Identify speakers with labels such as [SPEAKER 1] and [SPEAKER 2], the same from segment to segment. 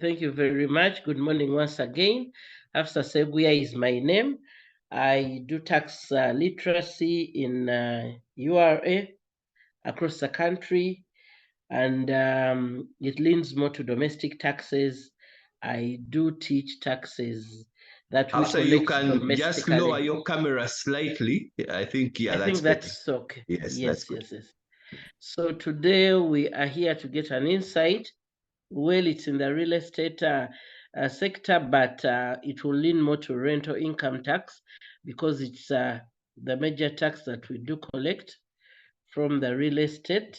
[SPEAKER 1] Thank you very much. Good morning once again. Hafsa Seguya is my name. I do tax literacy in URA across the country, and it leans more to domestic taxes. I do teach taxes that we
[SPEAKER 2] Hafsa, you
[SPEAKER 1] collect
[SPEAKER 2] can just
[SPEAKER 1] domestically.
[SPEAKER 2] lower your camera slightly. I think, yeah, that's better.
[SPEAKER 1] That's okay.
[SPEAKER 2] Yes,
[SPEAKER 1] Yes,
[SPEAKER 2] that's good.
[SPEAKER 1] yes. So today we are here to get an insight. Well, it's in the real estate sector, but it will lean more to rental income tax because it's the major tax that we do collect from the real estate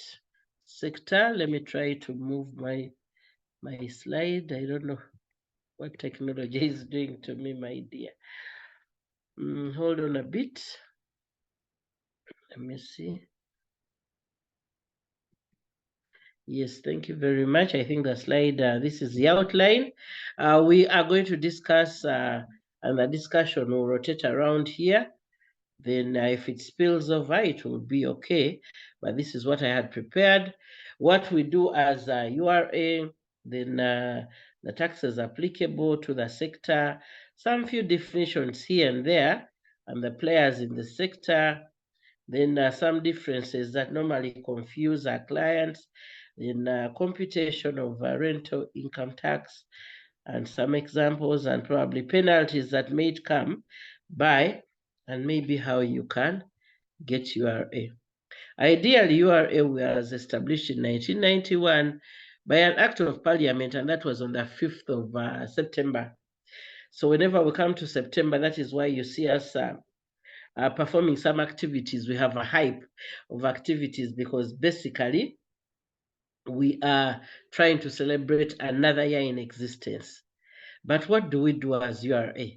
[SPEAKER 1] sector. Let me try to move my slide. I don't know what technology is doing to me, my dear. Hold on a bit. Let me see. Yes, thank you very much. I think the slide, this is the outline. We are going to discuss, and the discussion will rotate around here. Then if it spills over, it will be okay. But this is what I had prepared. What we do as a URA, then the taxes applicable to the sector, some few definitions here and there, and the players in the sector, then some differences that normally confuse our clients in computation of rental income tax, and some examples and probably penalties that may come by, and maybe how you can get URA. Ideally, URA was established in 1991 by an act of parliament, and that was on the 5th of September. So whenever we come to September, that is why you see us performing some activities. We have a hype of activities because basically we are trying to celebrate another year in existence. But what do we do as URA?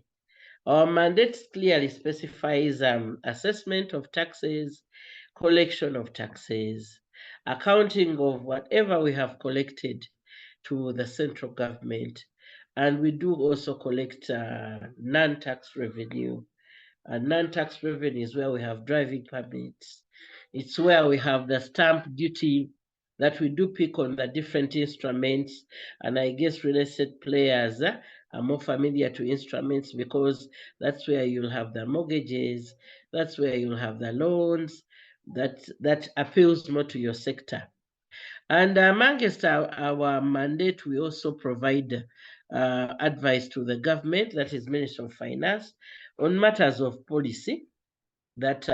[SPEAKER 1] Our mandate clearly specifies assessment of taxes, collection of taxes, accounting of whatever we have collected to the central government. And we do also collect non-tax revenue. Non-tax revenue is where we have driving permits. It's where we have the stamp duty that we do pick on the different instruments. And I guess real estate players are more familiar to instruments because that's where you'll have the mortgages, that's where you'll have the loans, that appeals more to your sector. And amongst our mandate, we also provide advice to the government, that is Ministry of Finance, on matters of policy that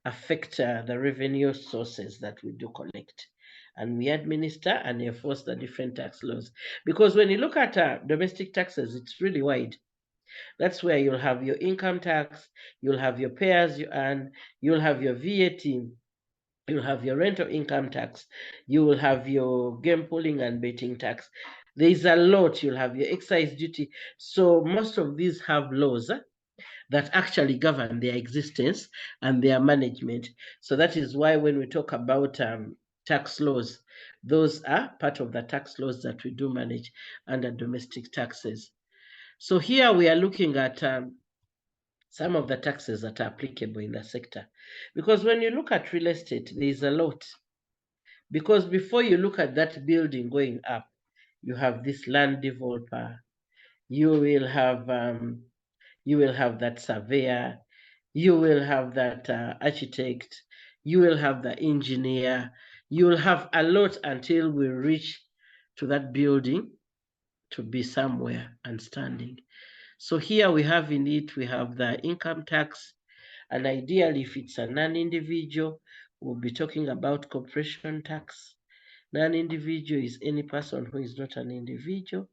[SPEAKER 1] affect the revenue sources that we do collect. And we administer and enforce the different tax laws. Because when you look at domestic taxes, it's really wide. That's where you'll have your income tax, you'll have your pay as you earn, you'll have your VAT, you'll have your rental income tax, you will have your game pooling and betting tax. There's a lot. You'll have your excise duty. So most of these have laws that actually govern their existence and their management. So that is why when we talk about tax laws, those are part of the tax laws that we do manage under domestic taxes. So here we are looking at some of the taxes that are applicable in the sector. Because when you look at real estate, there is a lot. Because before you look at that building going up, you have this land developer, you will have that surveyor, you will have that architect, you will have the engineer, you will have a lot until we reach to that building to be somewhere and standing. So here we have in it, we have the income tax, and ideally if it's a non-individual, we'll be talking about corporation tax. Non-individual is any person who is not an individual,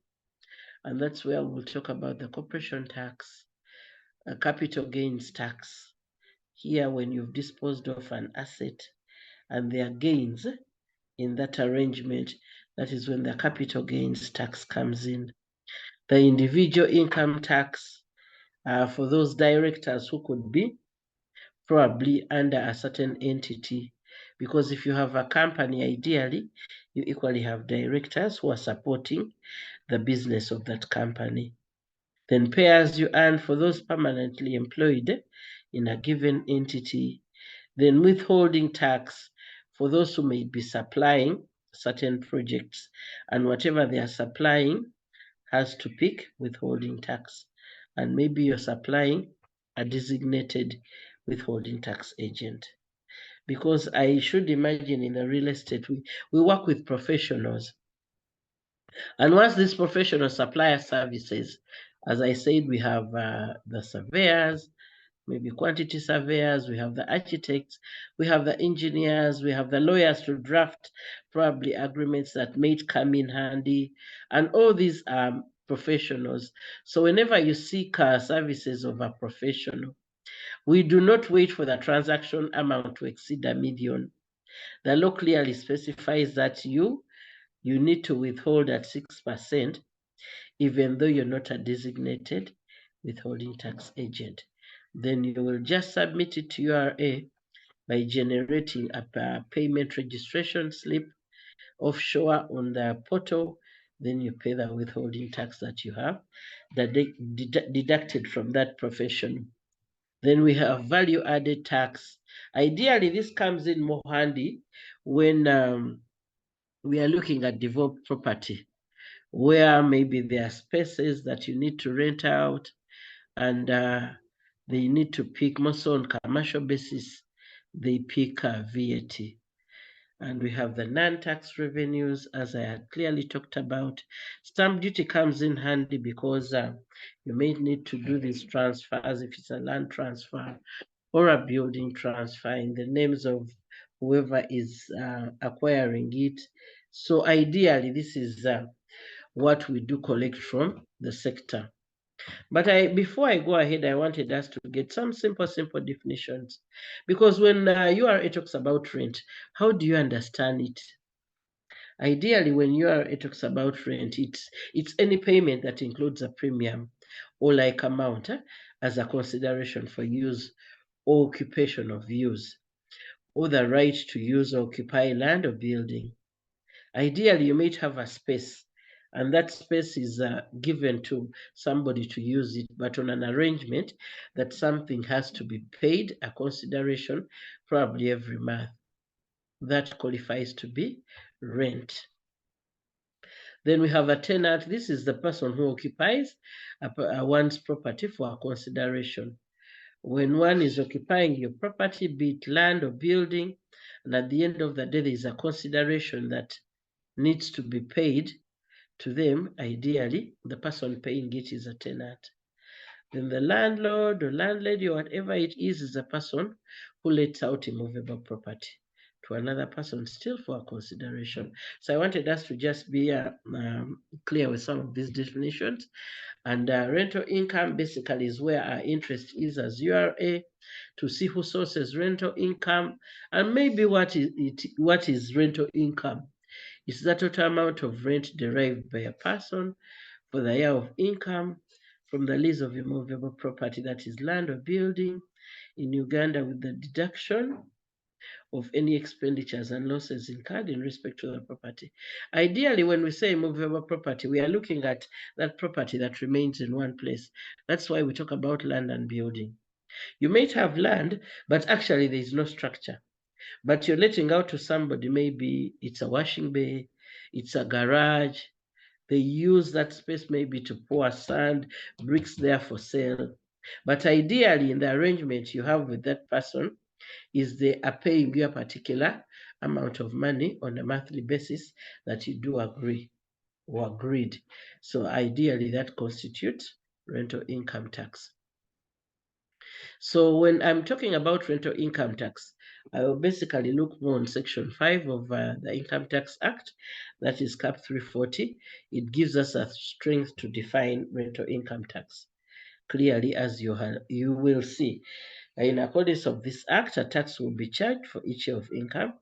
[SPEAKER 1] and that's where we'll talk about the corporation tax, capital gains tax. Here, when you've disposed of an asset and there are gains in that arrangement, that is when the capital gains tax comes in. The individual income tax for those directors who could be probably under a certain entity, because if you have a company, ideally, you equally have directors who are supporting the business of that company. Then pay as you earn for those permanently employed in a given entity. Then withholding tax for those who may be supplying certain projects, and whatever they are supplying, has to pick withholding tax, and maybe you're supplying a designated withholding tax agent. Because I should imagine in the real estate, we work with professionals. And once these professionals supply us services, as I said, we have the surveyors, maybe quantity surveyors, we have the architects, we have the engineers, we have the lawyers to draft probably agreements that may come in handy, and all these professionals. So whenever you seek services of a professional, we do not wait for the transaction amount to exceed $1 million. The law clearly specifies that you need to withhold at 6%, even though you're not a designated withholding tax agent. Then you will just submit it to URA by generating a payment registration slip offshore on the portal. Then you pay the withholding tax that you have that deducted from that profession. Then we have value added tax. Ideally, this comes in more handy when we are looking at developed property, where maybe there are spaces that you need to rent out, and they need to pick, most on commercial basis, they pick VAT. And we have the non-tax revenues, as I had clearly talked about. Stamp duty comes in handy because you may need to do these transfers if it's a land transfer or a building transfer in the names of whoever is acquiring it. So ideally, this is what we do collect from the sector. But before I go ahead, I wanted us to get some simple definitions. Because when URA talks about rent, how do you understand it? Ideally, when URA talks about rent, it's any payment that includes a premium or like amount as a consideration for use or occupation of use, or the right to use or occupy land or building. Ideally, you might have a space, and that space is given to somebody to use it, but on an arrangement that something has to be paid, a consideration, probably every month. That qualifies to be rent. Then we have a tenant. This is the person who occupies one's property for a consideration. When one is occupying your property, be it land or building, and at the end of the day, there is a consideration that needs to be paid to them. Ideally, the person paying it is a tenant. Then the landlord or landlady or whatever it is a person who lets out immovable property to another person still for a consideration. So I wanted us to just be clear with some of these definitions. And rental income basically is where our interest is as URA, to see who sources rental income, and maybe what is rental income. It's the total amount of rent derived by a person for the year of income from the lease of immovable property, that is land or building, in Uganda, with the deduction of any expenditures and losses incurred in respect to the property. Ideally, when we say immovable property, we are looking at that property that remains in one place. That's why we talk about land and building. You might have land, but actually there is no structure. But you're letting out to somebody, maybe it's a washing bay, it's a garage. They use that space maybe to pour sand, bricks there for sale. But ideally, in the arrangement you have with that person, is they are paying you a particular amount of money on a monthly basis that you do agree or agreed. So ideally, that constitutes rental income tax. So when I'm talking about rental income tax, I will basically look more on Section 5 of the Income Tax Act, that is Cap 340. It gives us a strength to define rental income tax clearly, as you will see. In accordance of this act, a tax will be charged for each year of income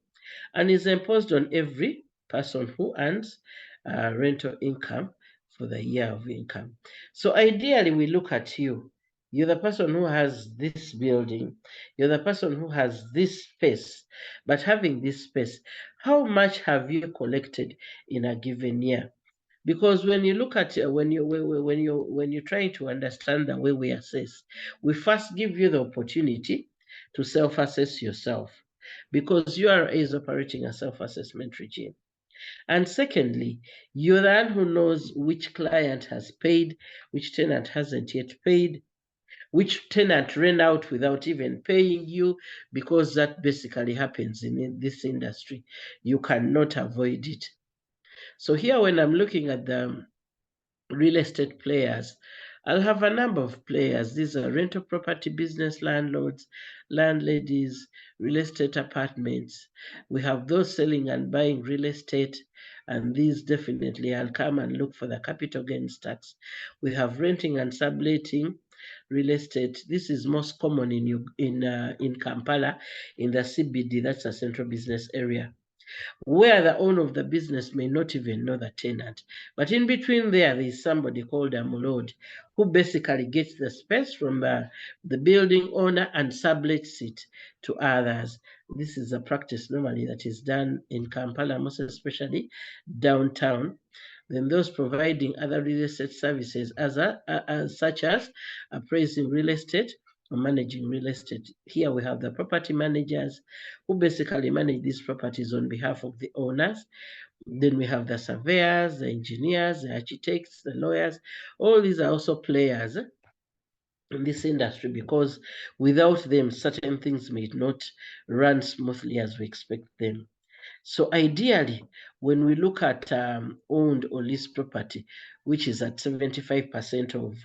[SPEAKER 1] and is imposed on every person who earns rental income for the year of income. So ideally, we look at you. You're the person who has this building. You're the person who has this space. But having this space, how much have you collected in a given year? Because when you look at when you're trying to understand the way we assess, we first give you the opportunity to self-assess yourself, because URA is operating a self-assessment regime. And secondly, you're the one who knows which client has paid, which tenant hasn't yet paid, which tenant ran out without even paying you, because that basically happens in this industry. You cannot avoid it. So here, when I'm looking at the real estate players, I'll have a number of players. These are rental property business landlords, landladies, real estate apartments. We have those selling and buying real estate, and these definitely I'll come and look for the capital gains tax. We have renting and subletting real estate. This is most common in Kampala, in the CBD. That's a central business area, where the owner of the business may not even know the tenant. But in between there is somebody called a mulod, who basically gets the space from the building owner and sublets it to others. This is a practice normally that is done in Kampala, most especially downtown. Then those providing other real estate services such as appraising real estate or managing real estate. Here we have the property managers, who basically manage these properties on behalf of the owners. Then we have the surveyors, the engineers, the architects, the lawyers. All these are also players in this industry, because without them, certain things may not run smoothly as we expect them. So ideally, when we look at owned or leased property, which is at 75% of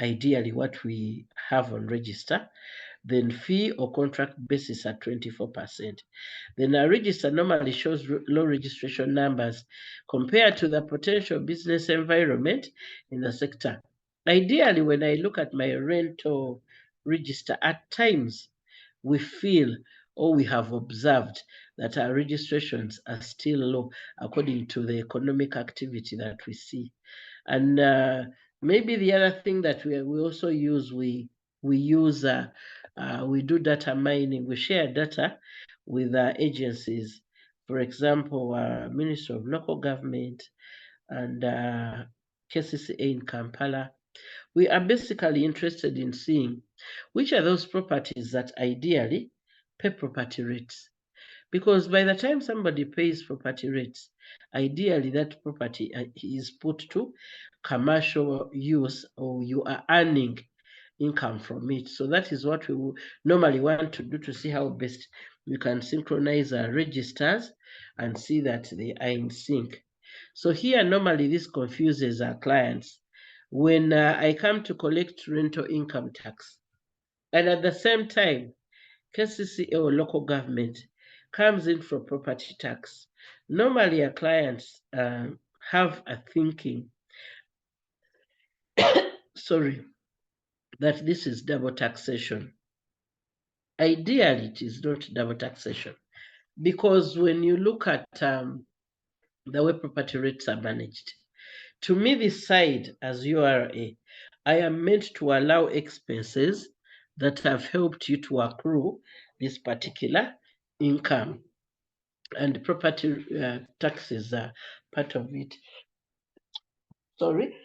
[SPEAKER 1] ideally what we have on register, then fee or contract basis at 24%. Then our register normally shows low registration numbers compared to the potential business environment in the sector. Ideally, when I look at my rental register, at times we feel, or we have observed, that our registrations are still low according to the economic activity that we see. And maybe the other thing that we also use, we do data mining. We share data with agencies, for example, Ministry of Local Government and KCCA in Kampala. We are basically interested in seeing which are those properties that ideally pay property rates. Because by the time somebody pays property rates, ideally that property is put to commercial use, or you are earning income from it. So that is what we normally want to do, to see how best we can synchronize our registers and see that they are in sync. So here, normally this confuses our clients. When I come to collect rental income tax, and at the same time, KCCA or local government comes in for property tax, normally our clients have a thinking, sorry, that this is double taxation. Ideally, it is not double taxation, because when you look at the way property rates are managed, to me, this side as URA, I am meant to allow expenses that have helped you to accrue this particular income, and property taxes are part of it. Sorry.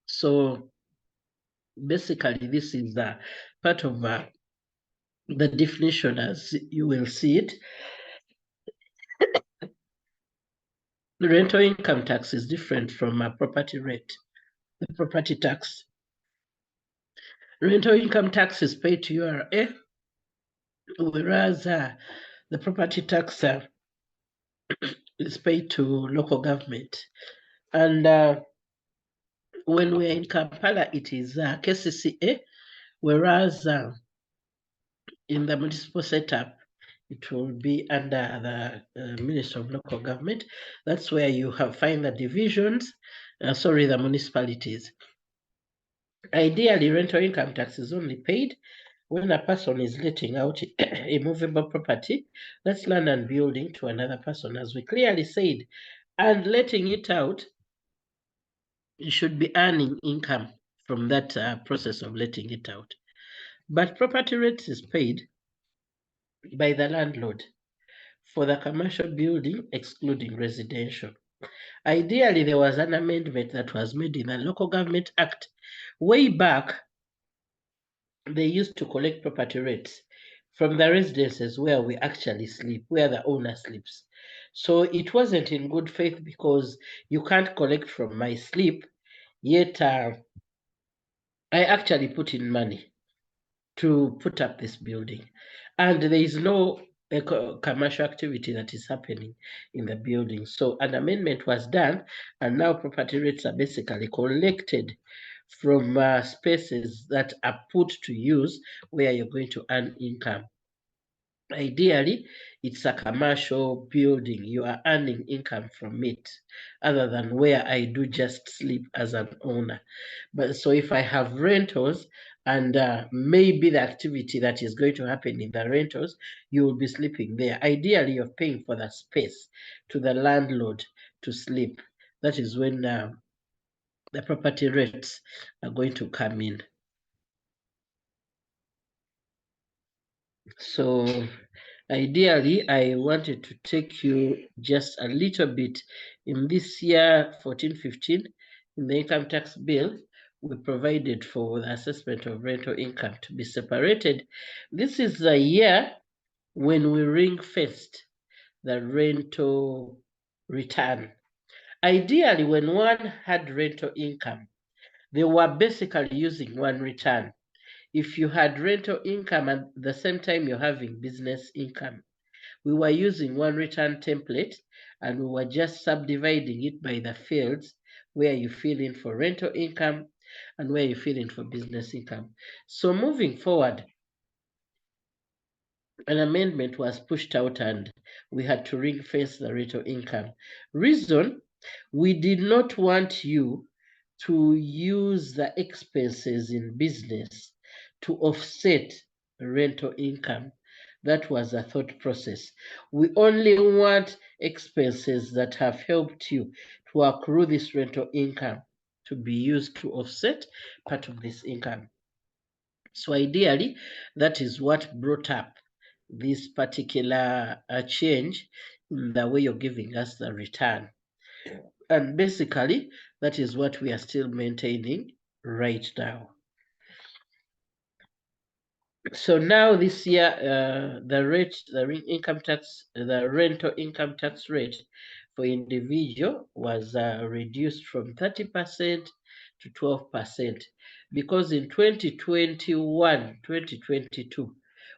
[SPEAKER 1] So basically, this is part of the definition as you will see it. The rental income tax is different from a property rate. The property tax. Rental income tax is paid to URA, whereas the property tax is paid to local government. And when we're in Kampala, it is KCCA, whereas in the municipal setup, it will be under the Ministry of Local Government. That's where you find the divisions, the municipalities. Ideally, rental income tax is only paid when a person is letting out a movable property, that's land and building, to another person, as we clearly said, and letting it out, you should be earning income from that process of letting it out. But property rates is paid by the landlord for the commercial building, excluding residential. Ideally, there was an amendment that was made in the Local Government Act way back. They used to collect property rates from the residences where we actually sleep, where the owner sleeps. So it wasn't in good faith, because you can't collect from my sleep, yet I actually put in money to put up this building, and there is no commercial activity that is happening in the building. So an amendment was done, and now property rates are basically collected from spaces that are put to use where you're going to earn income. Ideally, it's a commercial building. You are earning income from it, other than where I do just sleep as an owner. But so if I have rentals, and maybe the activity that is going to happen in the rentals, you will be sleeping there. Ideally, you're paying for the space to the landlord to sleep. That is when the property rates are going to come in. So ideally, I wanted to take you just a little bit in this year 14-15. In the income tax bill, we provided for the assessment of rental income to be separated. This is the year when we ring-fenced the rental return. Ideally, when one had rental income, they were basically using one return. If you had rental income at the same time you're having business income, we were using one return template, and we were just subdividing it by the fields where you fill in for rental income and where you fill in for business income. So moving forward, an amendment was pushed out, and we had to ring fence the rental income. Reason: we did not want you to use the expenses in business to offset rental income. That was a thought process. We only want expenses that have helped you to accrue this rental income to be used to offset part of this income. So ideally, that is what brought up this particular change in the way you're giving us the return. And basically, that is what we are still maintaining right now. So now this year, the rental income tax rate for individual was reduced from 30% to 12%, because in 2021, 2022,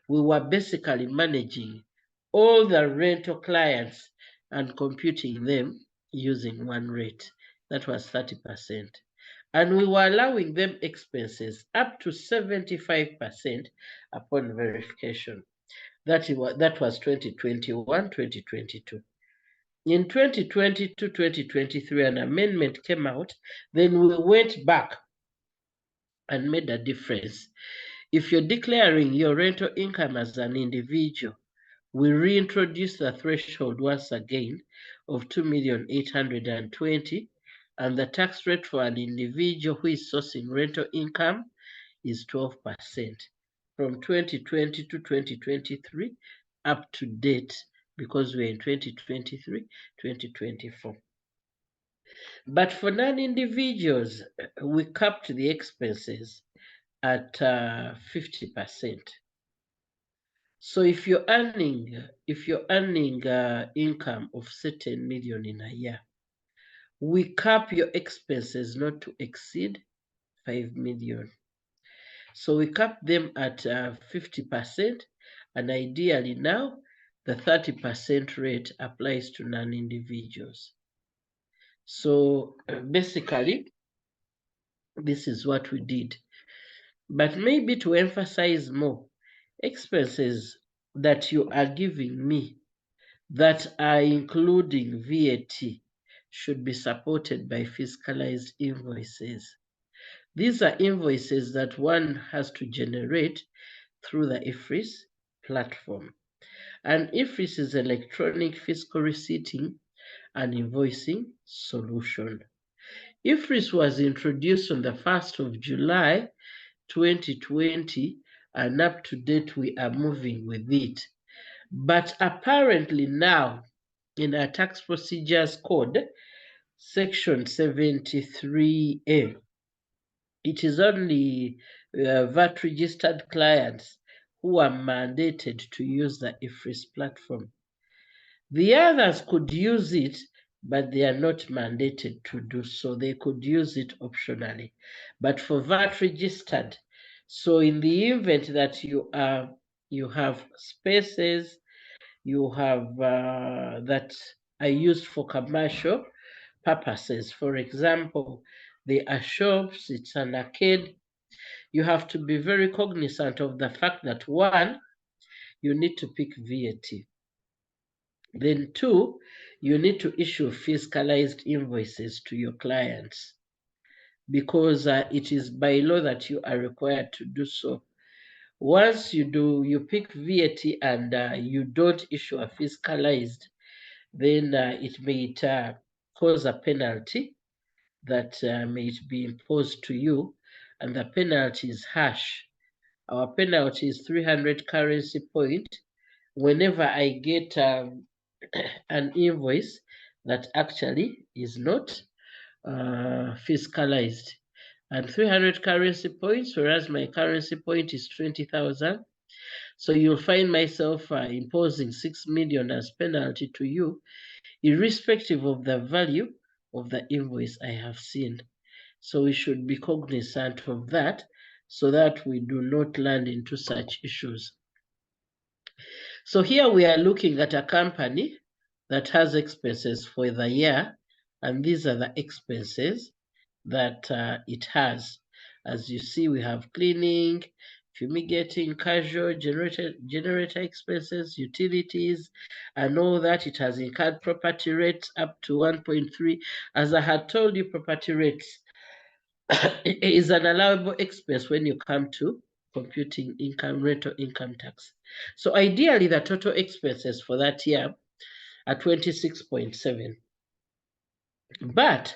[SPEAKER 1] we were basically managing all the rental clients and computing them using one rate. That was 30%. And we were allowing them expenses up to 75% upon verification. That was 2021, 2022. In 2022, 2023, an amendment came out. Then we went back and made a difference. If you're declaring your rental income as an individual, we reintroduced the threshold once again of 2,820,000, and the tax rate for an individual who is sourcing rental income is 12%. From 2020 to 2023, up to date, because we're in 2023, 2024. But for non-individuals, we capped the expenses at 50%. So if you're earning income of certain million in a year, we cap your expenses not to exceed 5 million. So we cap them at 50%, and ideally now the 30% rate applies to non-individuals. So basically, this is what we did. But maybe to emphasize more, expenses that you are giving me that are including VAT should be supported by fiscalized invoices. These are invoices that one has to generate through the IFRIS platform. And IFRIS is electronic fiscal receipting and invoicing solution. IFRIS was introduced on the 1st of July 2020, and up to date we are moving with it. But apparently now, in our tax procedures code, section 73A, it is only VAT registered clients who are mandated to use the IFRIS platform. The others could use it, but they are not mandated to do so. They could use it optionally. But for VAT registered, so in the event that you have spaces, you have that are used for commercial purposes. For example, they are shops, it's an arcade. You have to be very cognizant of the fact that, one, you need to pick VAT. Then two, you need to issue fiscalized invoices to your clients, because it is by law that you are required to do so. Once you do, you pick VAT and you don't issue a fiscalized, then it may cause a penalty that may be imposed to you, and the penalty is harsh. Our penalty is 300 currency point whenever I get an invoice that actually is not fiscalized. And 300 currency points, whereas my currency point is 20,000. So you'll find myself imposing 6 million as penalty to you, irrespective of the value of the invoice I have seen. So we should be cognizant of that so that we do not land into such issues. So here we are looking at a company that has expenses for the year, and these are the expenses that it has. As you see, we have cleaning, fumigating, casual, generator expenses, utilities, and all that. It has incurred property rates up to 1.3. As I had told you, property rates is an allowable expense when you come to computing income, rental income tax. So ideally, the total expenses for that year are 26.7. But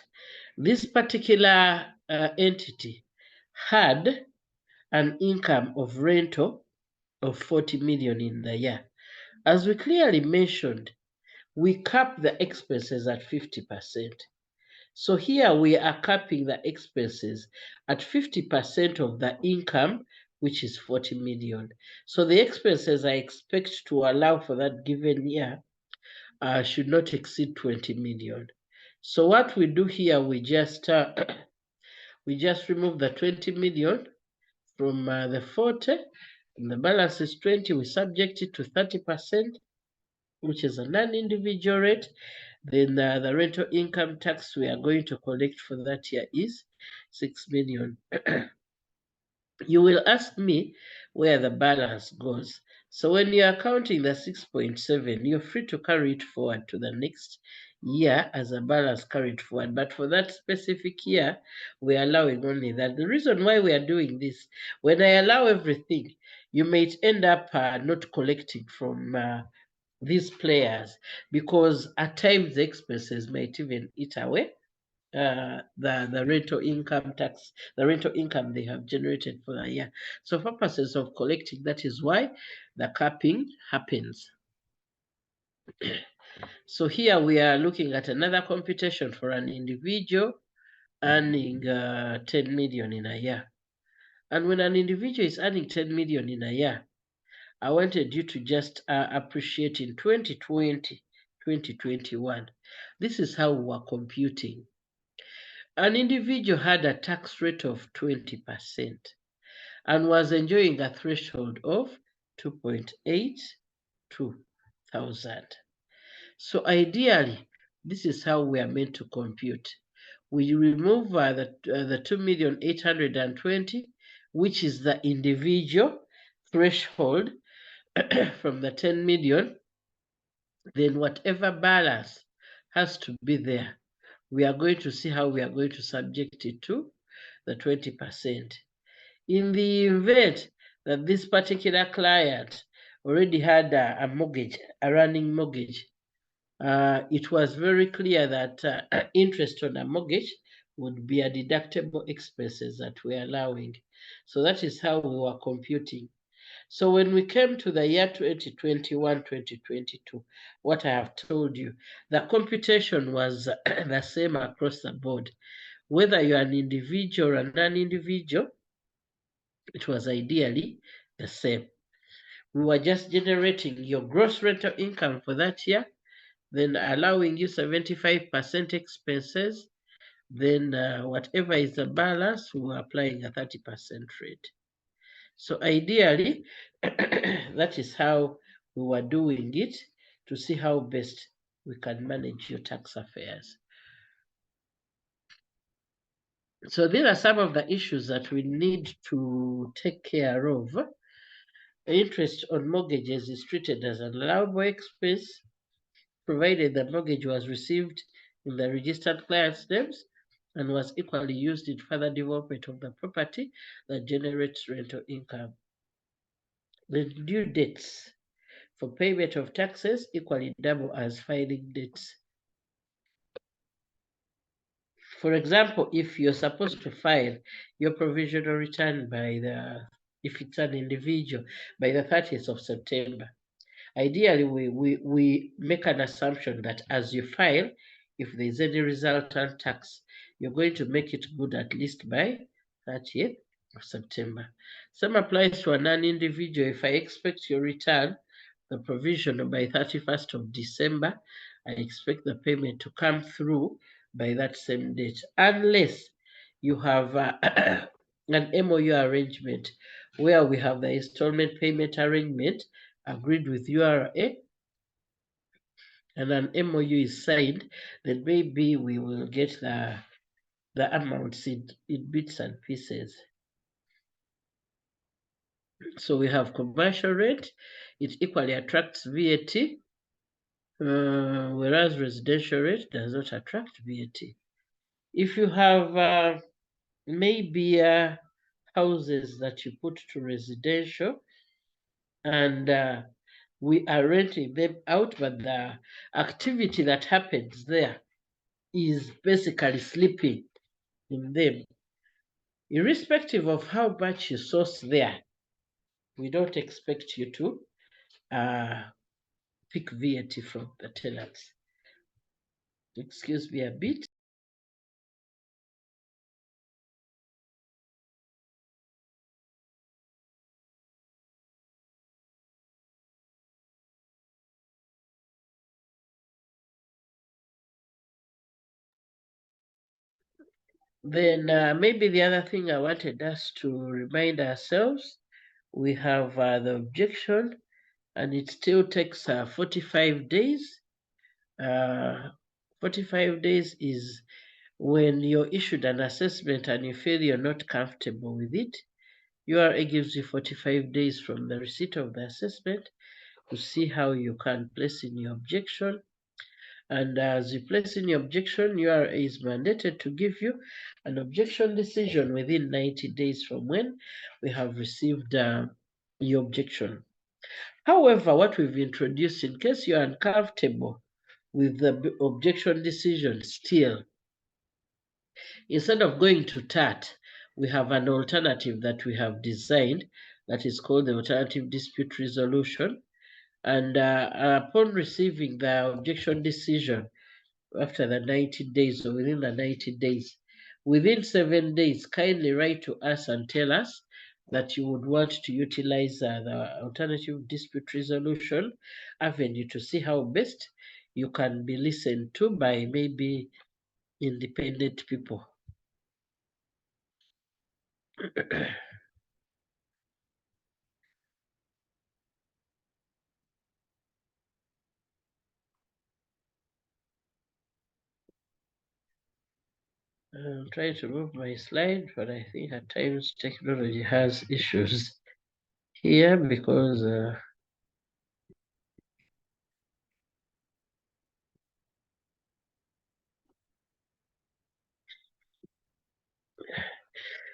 [SPEAKER 1] this particular entity had an income of rental of 40 million in the year. As we clearly mentioned, we cap the expenses at 50%. So here we are capping the expenses at 50% of the income, which is 40 million. So the expenses I expect to allow for that given year should not exceed 20 million. So what we do here, we just remove the 20 million from the 40, and the balance is 20. We subject it to 30%, which is a non-individual rate. Then the rental income tax we are going to collect for that year is 6 million. You will ask me where the balance goes. So when you are counting the 6.7, you're free to carry it forward to the next year as a balance carried forward. But for that specific year, we are allowing only that. The reason why we are doing this, when I allow everything, you may end up not collecting from these players, because at times the expenses might even eat away the rental income tax, the rental income they have generated for the year. So for purposes of collecting, that is why the capping happens. So here we are looking at another computation for an individual earning 10 million in a year. And when an individual is earning 10 million in a year, I wanted you to just appreciate in 2020, 2021. This is how we are computing. An individual had a tax rate of 20% and was enjoying a threshold of 2.82,000. So ideally, this is how we are meant to compute. We remove the 2,820,000, which is the individual threshold from the 10 million, then whatever balance has to be there, we are going to see how we are going to subject it to the 20%. In the event that this particular client already had a mortgage, a running mortgage, it was very clear that interest on a mortgage would be a deductible expenses that we are allowing. So that is how we were computing. So when we came to the year 2021, 2022, what I have told you, the computation was the same across the board. Whether you're an individual or a non-individual, it was ideally the same. we were just generating your gross rental income for that year, then allowing you 75% expenses, then whatever is the balance, we're applying a 30% rate. So ideally, that is how we were doing it, to see how best we can manage your tax affairs. So these are some of the issues that we need to take care of. Interest on mortgages is treated as an allowable expense, provided the mortgage was received in the registered client's names and was equally used in further development of the property that generates rental income. The due dates for payment of taxes equally double as filing dates. For example, if you're supposed to file your provisional return if it's an individual, by the 30th of September, ideally we make an assumption that as you file, if there's any resultant tax, you're going to make it good at least by 30th of September. Same applies to a non-individual. If I expect your return, the provision by 31st of December, I expect the payment to come through by that same date, unless you have an MOU arrangement where we have the installment payment arrangement agreed with URA and an MOU is signed, then maybe we will get the amounts in bits and pieces. So we have commercial rate, it equally attracts VAT, whereas residential rate does not attract VAT. If you have maybe houses that you put to residential and we are renting them out, but the activity that happens there is basically sleeping in them. Irrespective of how much you source there, we don't expect you to pick VAT from the tenants. Excuse me a bit. Then maybe the other thing I wanted us to remind ourselves, we have the objection, and it still takes 45 days. 45 days is when you're issued an assessment and you feel you're not comfortable with it. URA gives you 45 days from the receipt of the assessment to see how you can place in your objection. And as you place in your objection, URA is mandated to give you an objection decision within 90 days from when we have received your objection. However, what we've introduced, in case you're uncomfortable with the objection decision still, instead of going to TAT, we have an alternative that we have designed that is called the alternative dispute resolution. And upon receiving the objection decision after the 90 days or within the 90 days, within 7 days, kindly write to us and tell us that you would want to utilize the alternative dispute resolution avenue to see how best you can be listened to by maybe independent people. I'm trying to move my slide, but I think at times technology has issues here because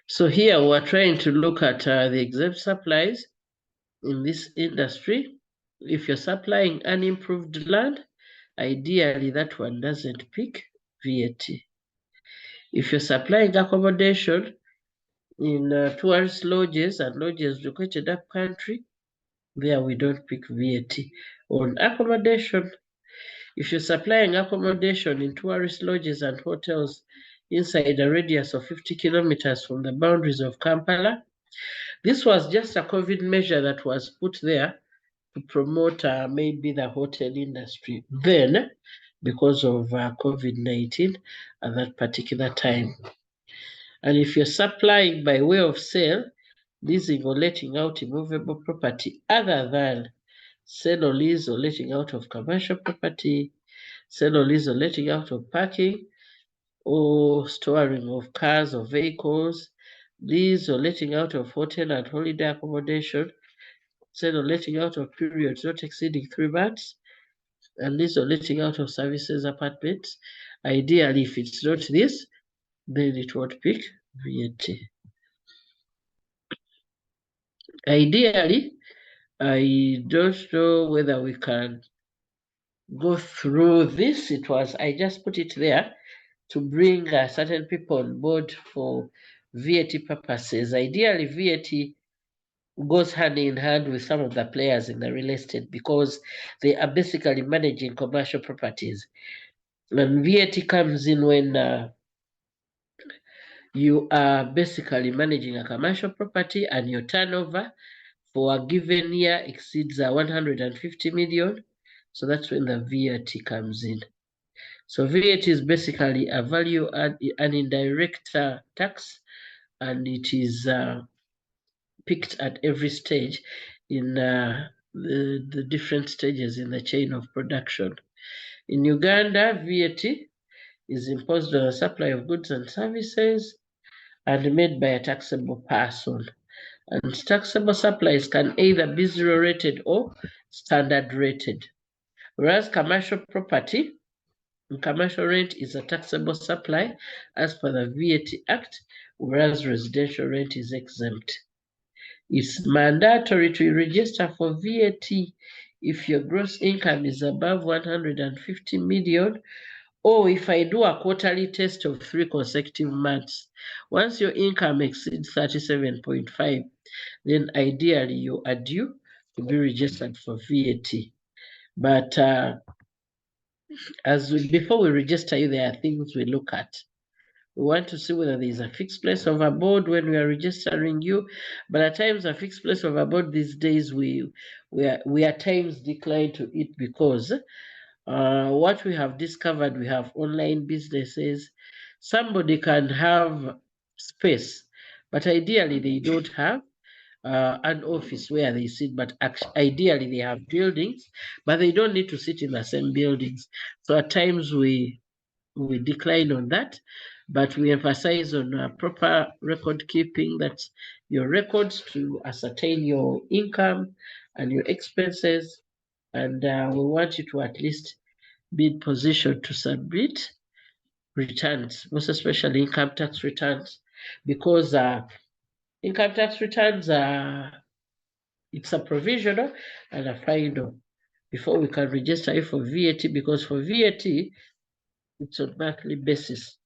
[SPEAKER 1] so here we're trying to look at the exempt supplies in this industry. If you're supplying unimproved land, ideally that one doesn't pick VAT. If you're supplying accommodation in tourist lodges and lodges located up country, there we don't pick VAT on accommodation. If you're supplying accommodation in tourist lodges and hotels inside a radius of 50 kilometers from the boundaries of Kampala, this was just a COVID measure that was put there to promote maybe the hotel industry then, because of COVID-19 at that particular time. And if you're supplying by way of sale, leasing or letting out immovable property other than sale or lease or letting out of commercial property, sale or lease or letting out of parking or storing of cars or vehicles, lease or letting out of hotel and holiday accommodation, sale or letting out of periods not exceeding 3 months, and lease or letting out of services apartments. Ideally, if it's not this, then it won't pick VAT. Ideally, I don't know whether we can go through this. I just put it there to bring certain people on board for VAT purposes. Ideally, VAT goes hand in hand with some of the players in the real estate because they are basically managing commercial properties. And VAT comes in when you are basically managing a commercial property and your turnover for a given year exceeds 150 million. So that's when the VAT comes in. So VAT is basically a value add, an indirect tax, and it is picked at every stage in the different stages in the chain of production. In Uganda, VAT is imposed on the supply of goods and services and made by a taxable person. And taxable supplies can either be zero rated or standard rated. Whereas commercial property, commercial rent is a taxable supply as per the VAT Act, whereas residential rent is exempt. It's mandatory to register for VAT if your gross income is above 150 million, or if I do a quarterly test of 3 consecutive months. Once your income exceeds 37.5, then ideally you are due to be registered for VAT. But before we register you, there are things we look at. We want to see whether there is a fixed place of abode when we are registering you. But at times, a fixed place of abode these days, we at times decline to it because what we have discovered, we have online businesses. Somebody can have space, but ideally they don't have an office where they sit, but ideally they have buildings, but they don't need to sit in the same buildings. So at times we decline on that, but we emphasize on proper record keeping. That's your records to ascertain your income and your expenses, and we want you to at least be in position to submit returns, most especially income tax returns, because income tax returns are it's a provisional and a final before we can register you for VAT, because for VAT it's on monthly basis,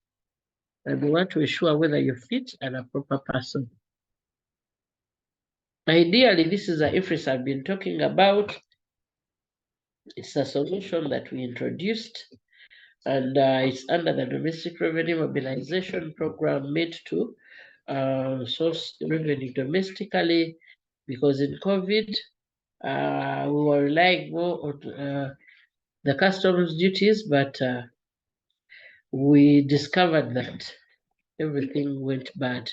[SPEAKER 1] and we want to ensure whether you fit and a proper person. Ideally, this is an IFRS I've been talking about. It's a solution that we introduced, and it's under the Domestic Revenue Mobilization Program made to source revenue domestically, because in COVID, we were relying more on the customs duties, but we discovered that everything went bad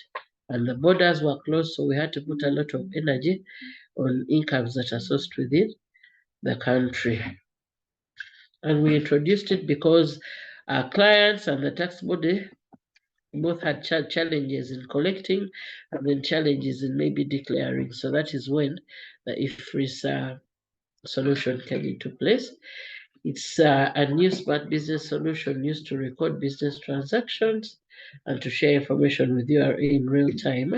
[SPEAKER 1] and the borders were closed, so we had to put a lot of energy on incomes that are sourced within the country. And we introduced it because our clients and the tax body both had challenges in collecting and then challenges in maybe declaring. So that is when the IFRS solution came into place. It's a new smart business solution used to record business transactions and to share information with you in real time.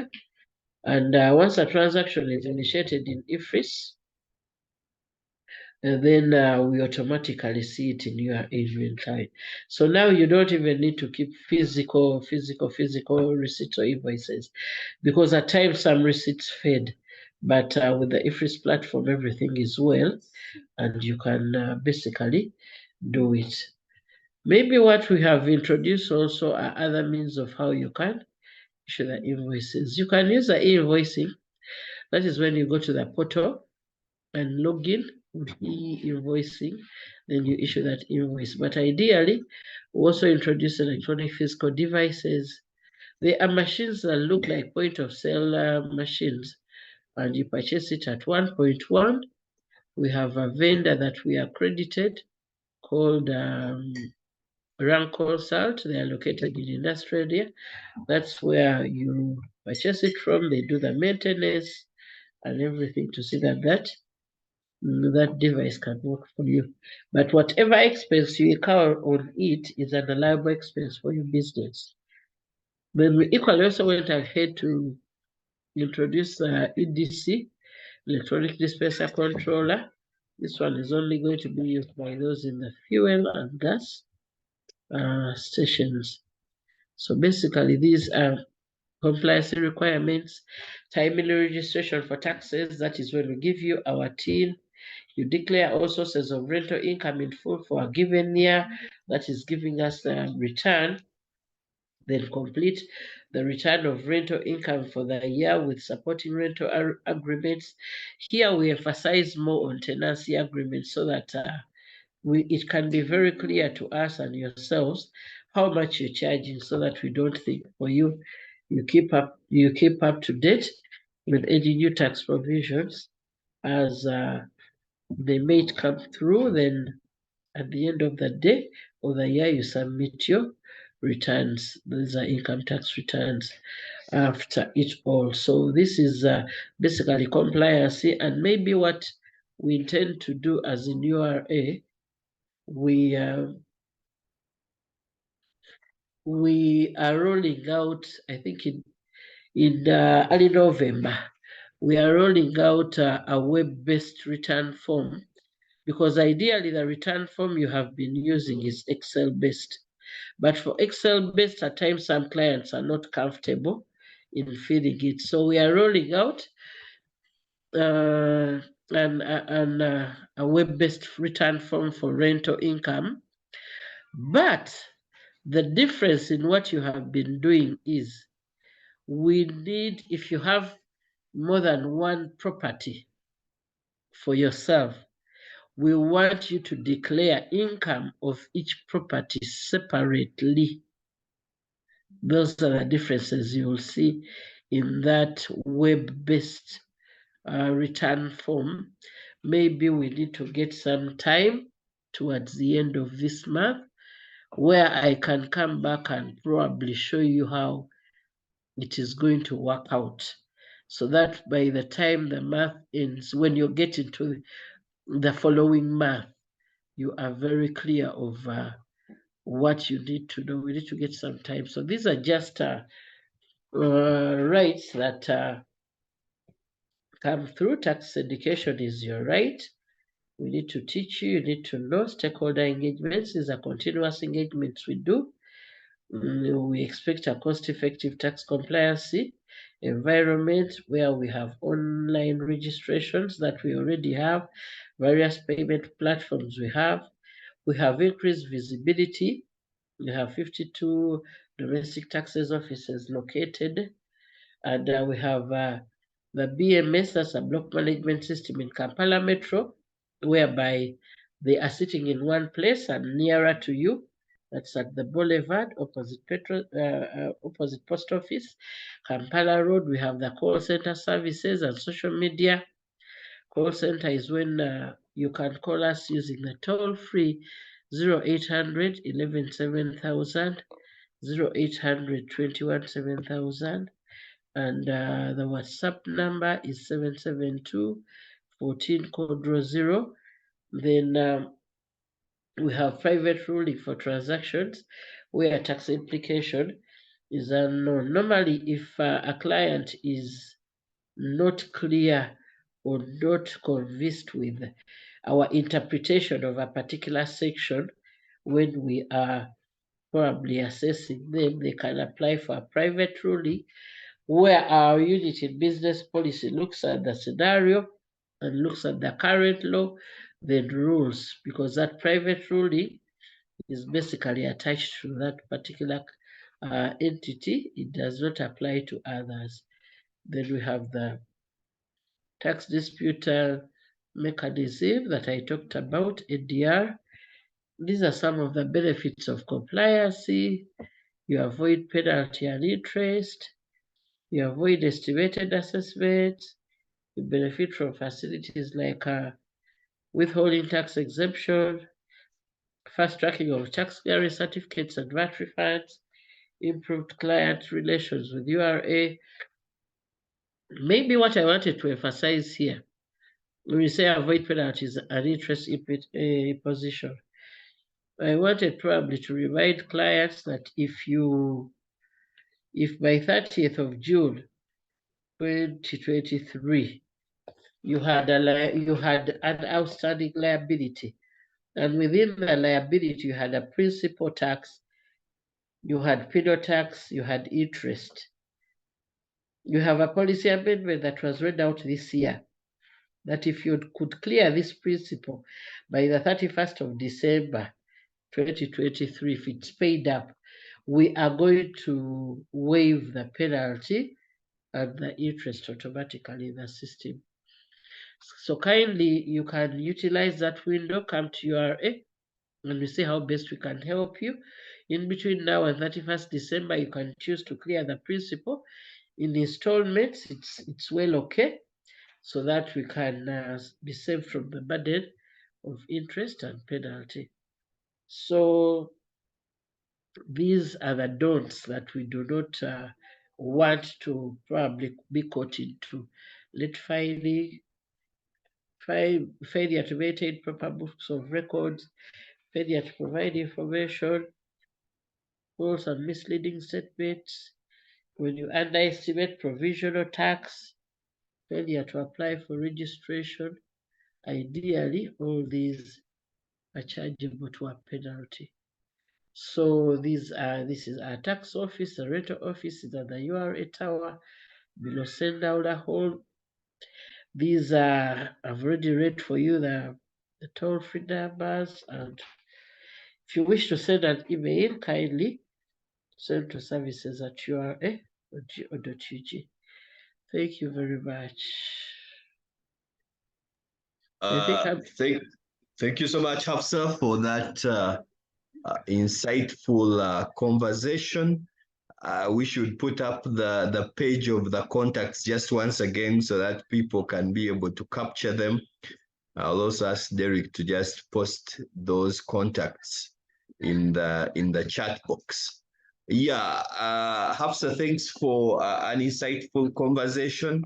[SPEAKER 1] And once a transaction is initiated in IFRS, and then we automatically see it in your inventory. So now you don't even need to keep physical receipts or invoices, because at times some receipts fade. But with the IFRS platform, everything is well, and you can basically do it. Maybe what we have introduced also are other means of how you can issue the invoices. You can use the invoicing. That is when you go to the portal and log in with e-invoicing, then you issue that invoice. But ideally, we also introduce electronic fiscal devices. There are machines that look like point of sale machines, and you purchase it at 1.1. We have a vendor that we accredited called Rank Consult. They are located in industrial area. That's where you purchase it from. They do the maintenance and everything to see that that device can work for you. But whatever expense you incur on it is an allowable expense for your business. Then we equally also went ahead to introduce EDC, electronic dispenser controller. This one is only going to be used by those in the fuel and gas stations. So basically, these are compliance requirements, timely registration for taxes. That is when we give you our TIN. You declare all sources of rental income in full for a given year. That is giving us a return. Then complete the return of rental income for the year with supporting rental agreements. Here we emphasize more on tenancy agreements so that it can be very clear to us and yourselves how much you're charging, so that we don't think for you. You keep up to date with any new tax provisions as they may come through. Then at the end of the day or the year, you submit your returns. These are income tax returns after it all. So this is basically compliance, and maybe what we intend to do as in URA. We are rolling out, I think in early November, we are rolling out a web-based return form, because ideally the return form you have been using is Excel-based. But for Excel-based, at times some clients are not comfortable in filling it. So we are rolling out a web-based return form for rental income. But the difference in what you have been doing is, we need, if you have more than one property for yourself, we want you to declare income of each property separately. Those are the differences you will see in that web-based return form. Maybe we need to get some time towards the end of this month where I can come back and probably show you how it is going to work out, so that by the time the month ends, when you get into the following month, you are very clear of what you need to do. We need to get some time. So these are just rights that come through. Tax education is your right. We need to teach you. You need to know stakeholder engagements. These are continuous engagements we do. We expect a cost-effective tax compliance environment where we have online registrations that we already have, various payment platforms we have. We have increased visibility. We have 52 domestic taxes offices located, and we have the BMS, that's a block management system in Kampala Metro, whereby they are sitting in one place and nearer to you. That's at the Boulevard, opposite Post Office, Kampala Road. We have the call center services and social media. Call center is when you can call us using the toll-free 0800 11 7000, 0800 21 7000, and the WhatsApp number is 772 14 code 0. Then we have private ruling for transactions where tax implication is unknown. Normally, if a client is not clear or not convinced with our interpretation of a particular section, when we are probably assessing them, they can apply for a private ruling, where our unit in business policy looks at the scenario and looks at the current law, then rules, because that private ruling is basically attached to that particular entity. It does not apply to others. Then we have the tax dispute mechanism that I talked about, ADR. These are some of the benefits of compliance. You avoid penalty and interest. You avoid estimated assessments. You benefit from facilities like withholding tax exemption, fast tracking of tax clearance certificates and VAT refunds, improved client relations with URA. Maybe what I wanted to emphasize here, when we say avoid penalties and interest imposition, I wanted probably to remind clients that if by 30th of June 2023 you had an outstanding liability, and within the liability you had a principal tax, you had penal tax, you had interest. You have a policy amendment that was read out this year that if you could clear this principal by the 31st of December 2023, if it's paid up, we are going to waive the penalty and the interest automatically in the system. So kindly, you can utilize that window, come to URA, and we see how best we can help you. In between now and 31st December, you can choose to clear the principal in installments. It's well okay, so that we can be saved from the burden of interest and penalty. So these are the don'ts that we do not want to probably be caught into. Late filing, failure to maintain proper books of records, failure to provide information, false and misleading statements, when you underestimate provisional tax, failure to apply for registration. Ideally, all these are chargeable to a penalty. So this is our tax office, the rental office is at the URA Tower below Sendaula Hall. These are, I've already read for you the toll-free numbers, and if you wish to send an email, kindly send to services@ura.go.ug. Thank you very much.
[SPEAKER 2] Thank you so much, Hafsa, for that insightful conversation. We should put up the page of the contacts just once again so that people can be able to capture them. I'll also ask Derek to just post those contacts in the chat box. Yeah, Hafsa, thanks for an insightful conversation.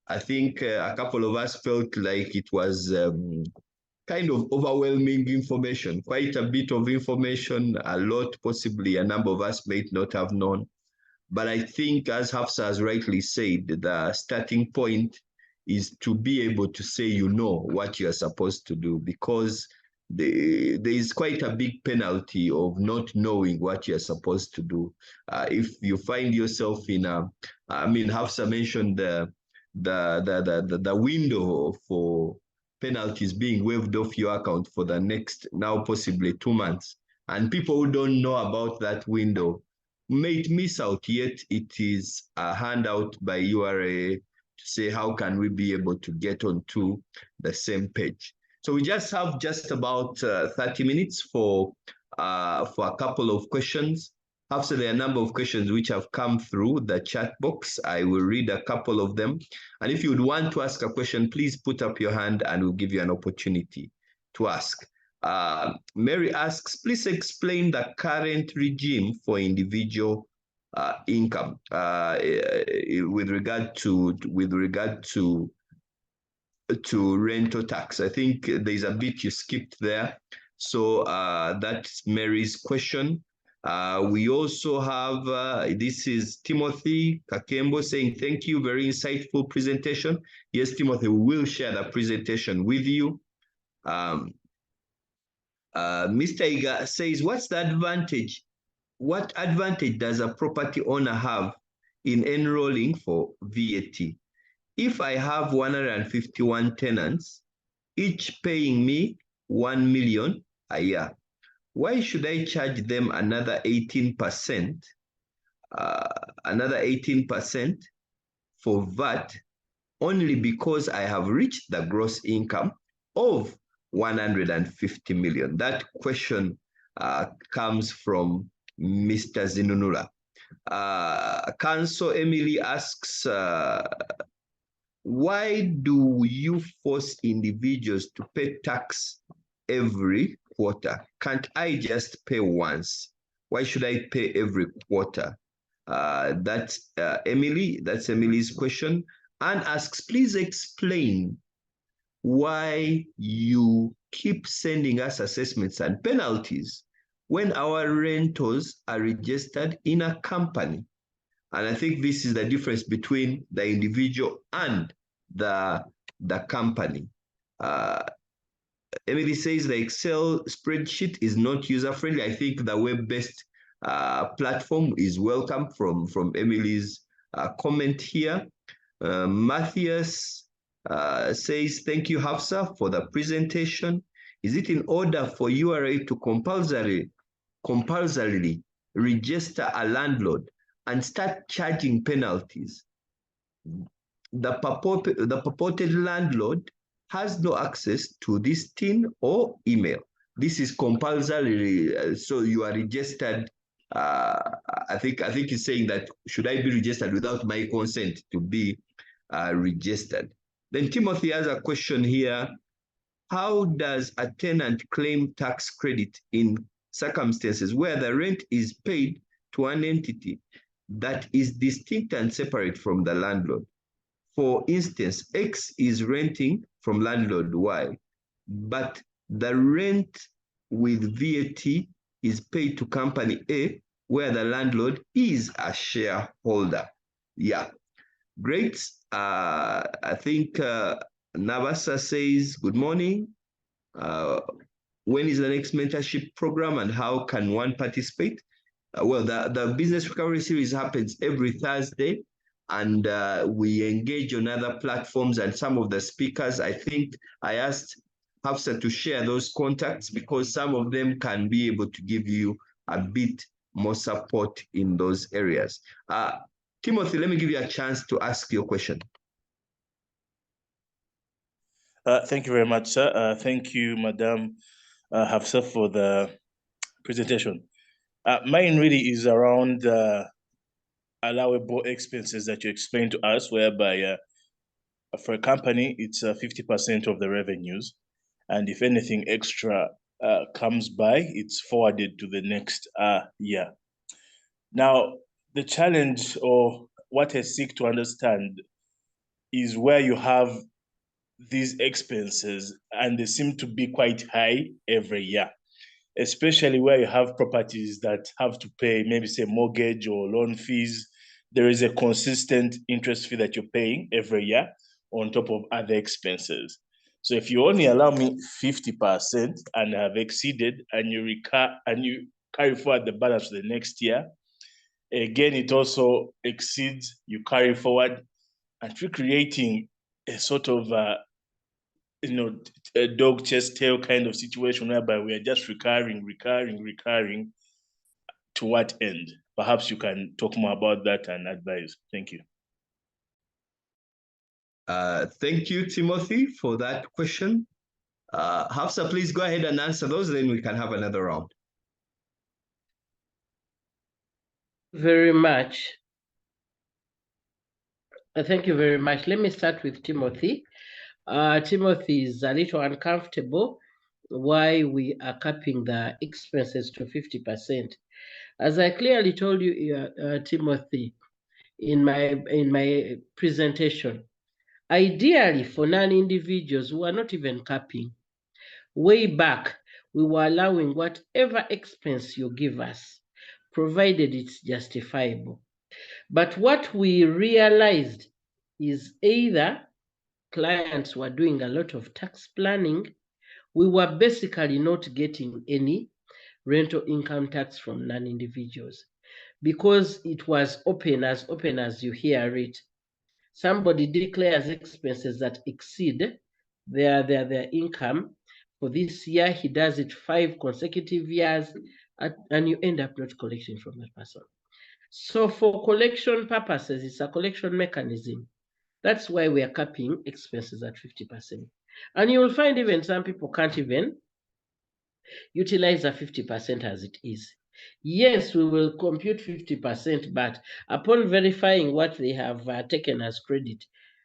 [SPEAKER 2] I think a couple of us felt like it was kind of overwhelming information, quite a bit of information, a lot possibly a number of us may not have known. But I think, as Hafsa has rightly said, the starting point is to be able to say you know what you are supposed to do, because there is quite a big penalty of not knowing what you are supposed to do. If you find yourself in Hafsa mentioned the window for penalties being waived off your account for the next, now possibly 2 months, and people who don't know about that window may miss out, yet it is a handout by URA to say how can we be able to get onto the same page. So we just have about 30 minutes for a couple of questions. After there are a number of questions which have come through the chat box. I will read a couple of them. And if you would want to ask a question, please put up your hand and we'll give you an opportunity to ask. Mary asks, please explain the current regime for individual income with regard to rental tax. I think there's a bit you skipped there. So that's Mary's question. We also have, this is Timothy Kakembo saying, thank you, very insightful presentation. Yes, Timothy, we will share the presentation with you. Mr. Iga says, what's the advantage? What advantage does a property owner have in enrolling for VAT? If I have 151 tenants, each paying me 1 million a year, why should I charge them another 18%, for VAT only because I have reached the gross income of 150 million? That question comes from Mr. Zinunula. Council Emily asks, why do you force individuals to pay tax every quarter? Can't I just pay once? Why should I pay every quarter? That's Emily. That's Emily's question. And asks, please explain why you keep sending us assessments and penalties when our rentals are registered in a company. And I think this is the difference between the individual and the company. Emily says the Excel spreadsheet is not user-friendly. I think the web-based platform is welcome from Emily's comment here. Matthias says, thank you, Hafsa, for the presentation. Is it in order for URA to compulsorily register a landlord and start charging penalties? The purported landlord has no access to this TIN or email. This is compulsory, so you are registered. I think he's saying that, should I be registered without my consent to be registered? Then Timothy has a question here. How does a tenant claim tax credit in circumstances where the rent is paid to an entity that is distinct and separate from the landlord? For instance, X is renting from landlord Y, but the rent with VAT is paid to company A, where the landlord is a shareholder. Yeah, great. I think Nabasa says, good morning. When is the next mentorship program and how can one participate? Well, the Business Recovery Series happens every Thursday, and we engage on other platforms and some of the speakers. I think I asked Hafsa to share those contacts because some of them can be able to give you a bit more support in those areas. Timothy, let me give you a chance to ask your question.
[SPEAKER 3] Thank you very much, sir. Thank you, Madam Hafsa, for the presentation. Mine really is around allowable expenses that you explained to us, whereby for a company, it's 50% of the revenues. And if anything extra comes by, it's forwarded to the next year. Now, the challenge, or what I seek to understand, is where you have these expenses and they seem to be quite high every year, especially where you have properties that have to pay maybe say mortgage or loan fees. There is a consistent interest fee that you're paying every year on top of other expenses. So if you only allow me 50% and have exceeded and you carry forward the balance to the next year, again, it also exceeds, you carry forward, and you're creating a sort of a dog chase tail kind of situation whereby we are just recurring. To what end? Perhaps you can talk more about that and advise. Thank you.
[SPEAKER 2] Thank you, Timothy, for that question. Hafsa, please go ahead and answer those, then we can have another round.
[SPEAKER 1] Very much. Thank you very much. Let me start with Timothy. Timothy is a little uncomfortable why we are capping the expenses to 50%. As I clearly told you, Timothy, in my presentation, ideally for non-individuals who are not even capping, way back, we were allowing whatever expense you give us, provided it's justifiable. But what we realized is either clients were doing a lot of tax planning, we were basically not getting any rental income tax from non-individuals because it was open as you hear it. Somebody declares expenses that exceed their income. For this year, he does it 5 consecutive years, and you end up not collecting from that person. So for collection purposes, it's a collection mechanism. That's why we are capping expenses at 50%. And you will find even some people can't even utilize the 50% as it is. Yes, we will compute 50%, but upon verifying what they have taken as credit,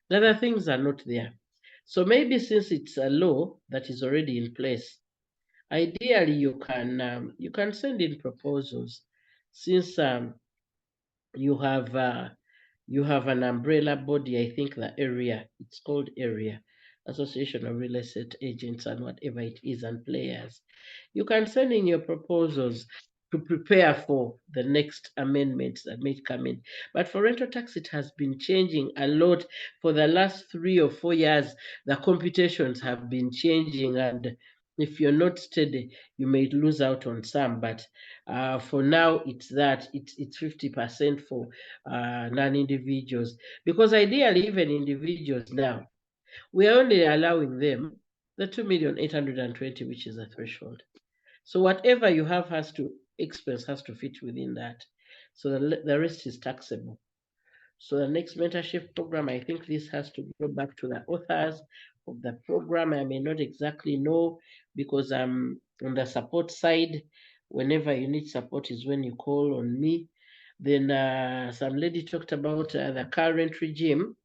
[SPEAKER 1] the other things are not there. So maybe since it's a law that is already in place, ideally you can send in proposals, since you have an umbrella body. I think the area, it's called area Association of Real Estate Agents and whatever it is, and players. You can send in your proposals to prepare for the next amendments that may come in. But for rental tax, it has been changing a lot for the last 3 or 4 years. The computations have been changing, and if you're not steady, you may lose out on some. But for now, it's 50% for non-individuals, because ideally even individuals now, we are only allowing them the 2,820,000, which is a threshold. So whatever you have expense has to fit within that. So the rest is taxable. So the next mentorship program, I think this has to go back to the authors of the program. I may not exactly know, because I'm on the support side. Whenever you need support is when you call on me. Then some lady talked about the current regime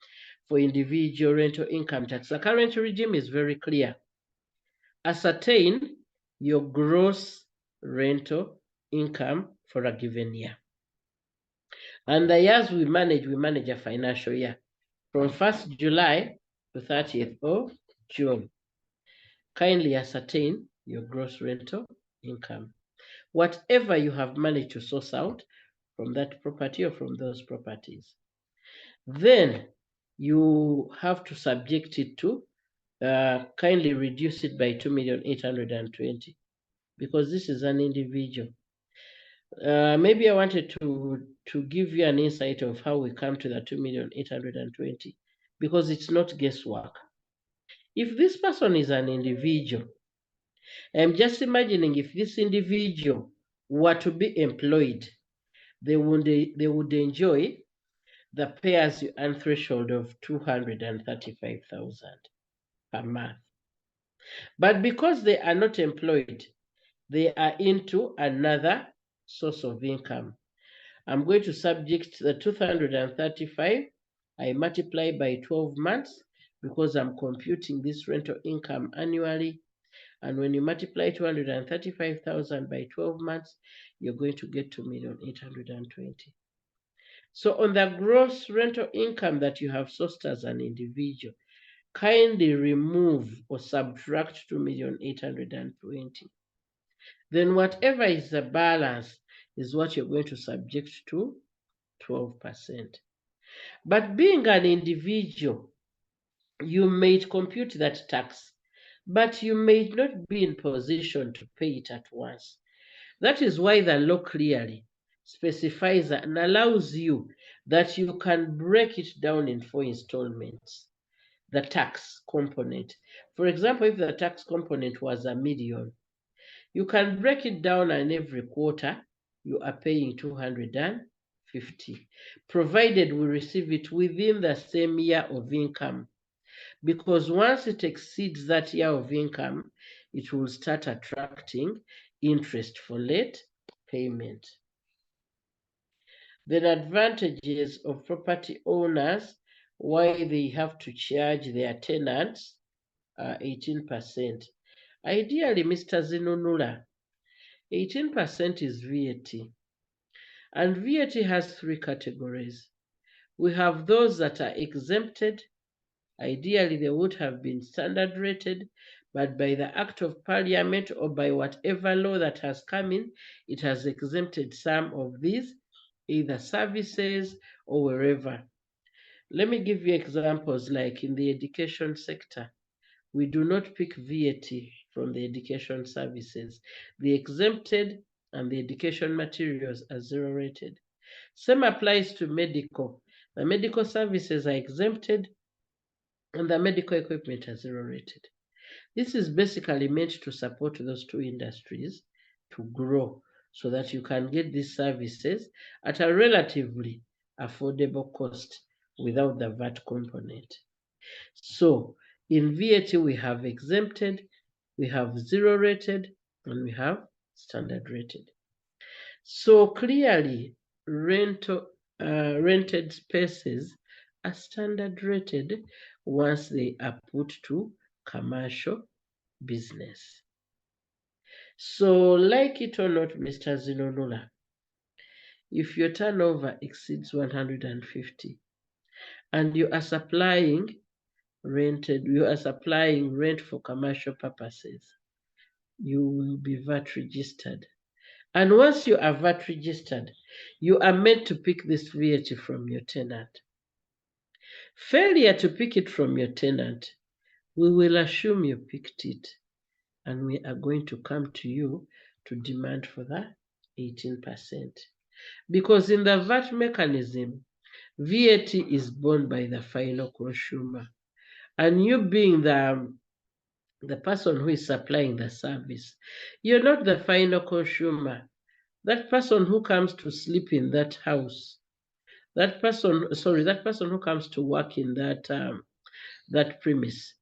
[SPEAKER 1] for individual rental income tax. The current regime is very clear. Ascertain your gross rental income for a given year. And the years we manage a financial year from 1st July to 30th of June. Kindly ascertain your gross rental income. Whatever you have managed to source out from that property or from those properties. Then you have to subject it to kindly reduce it by 2,820,000, because this is an individual. Maybe I wanted to give you an insight of how we come to the 2,820,000, because it's not guesswork. If this person is an individual, I'm just imagining if this individual were to be employed, they would enjoy the pay as you earn threshold of 235,000 per month. But because they are not employed, they are into another source of income. I'm going to subject the 235, I multiply by 12 months, because I'm computing this rental income annually. And when you multiply 235,000 by 12 months, you're going to get 2,820,000. So on the gross rental income that you have sourced as an individual, kindly remove or subtract 2,820,000. Then whatever is the balance is what you're going to subject to 12%. But being an individual, you may compute that tax, but you may not be in position to pay it at once. That is why the law clearly specifies and allows you that you can break it down in 4 installments, the tax component. For example, if the tax component was $1 million, you can break it down, and every quarter you are paying 250, provided we receive it within the same year of income. Because once it exceeds that year of income, it will start attracting interest for late payment. The advantages of property owners, why they have to charge their tenants 18%. Ideally, Mr. Zinunula, 18% is VAT. And VAT has 3 categories. We have those that are exempted. Ideally, they would have been standard rated, but by the Act of Parliament or by whatever law that has come in, it has exempted some of these, either services or wherever. Let me give you examples, like in the education sector. We do not pick VAT from the education services. The exempted and the education materials are 0 rated. Same applies to medical. The medical services are exempted and the medical equipment are 0 rated. This is basically meant to support those 2 industries to grow, so that you can get these services at a relatively affordable cost without the VAT component. So In VAT, we have exempted, we have zero rated, and we have standard rated. So clearly, rented spaces are standard rated once they are put to commercial business. So, like it or not, Mr. Zinonula, if your turnover exceeds 150 and you are supplying rent for commercial purposes, you will be VAT registered. And once you are VAT registered, you are meant to pick this VAT from your tenant. Failure to pick it from your tenant, we will assume you picked it, and we are going to come to you to demand for that 18%. Because in the VAT mechanism, VAT is borne by the final consumer. And you being the person who is supplying the service, you're not the final consumer. That person who comes to sleep in that house, that person who comes to work in that premise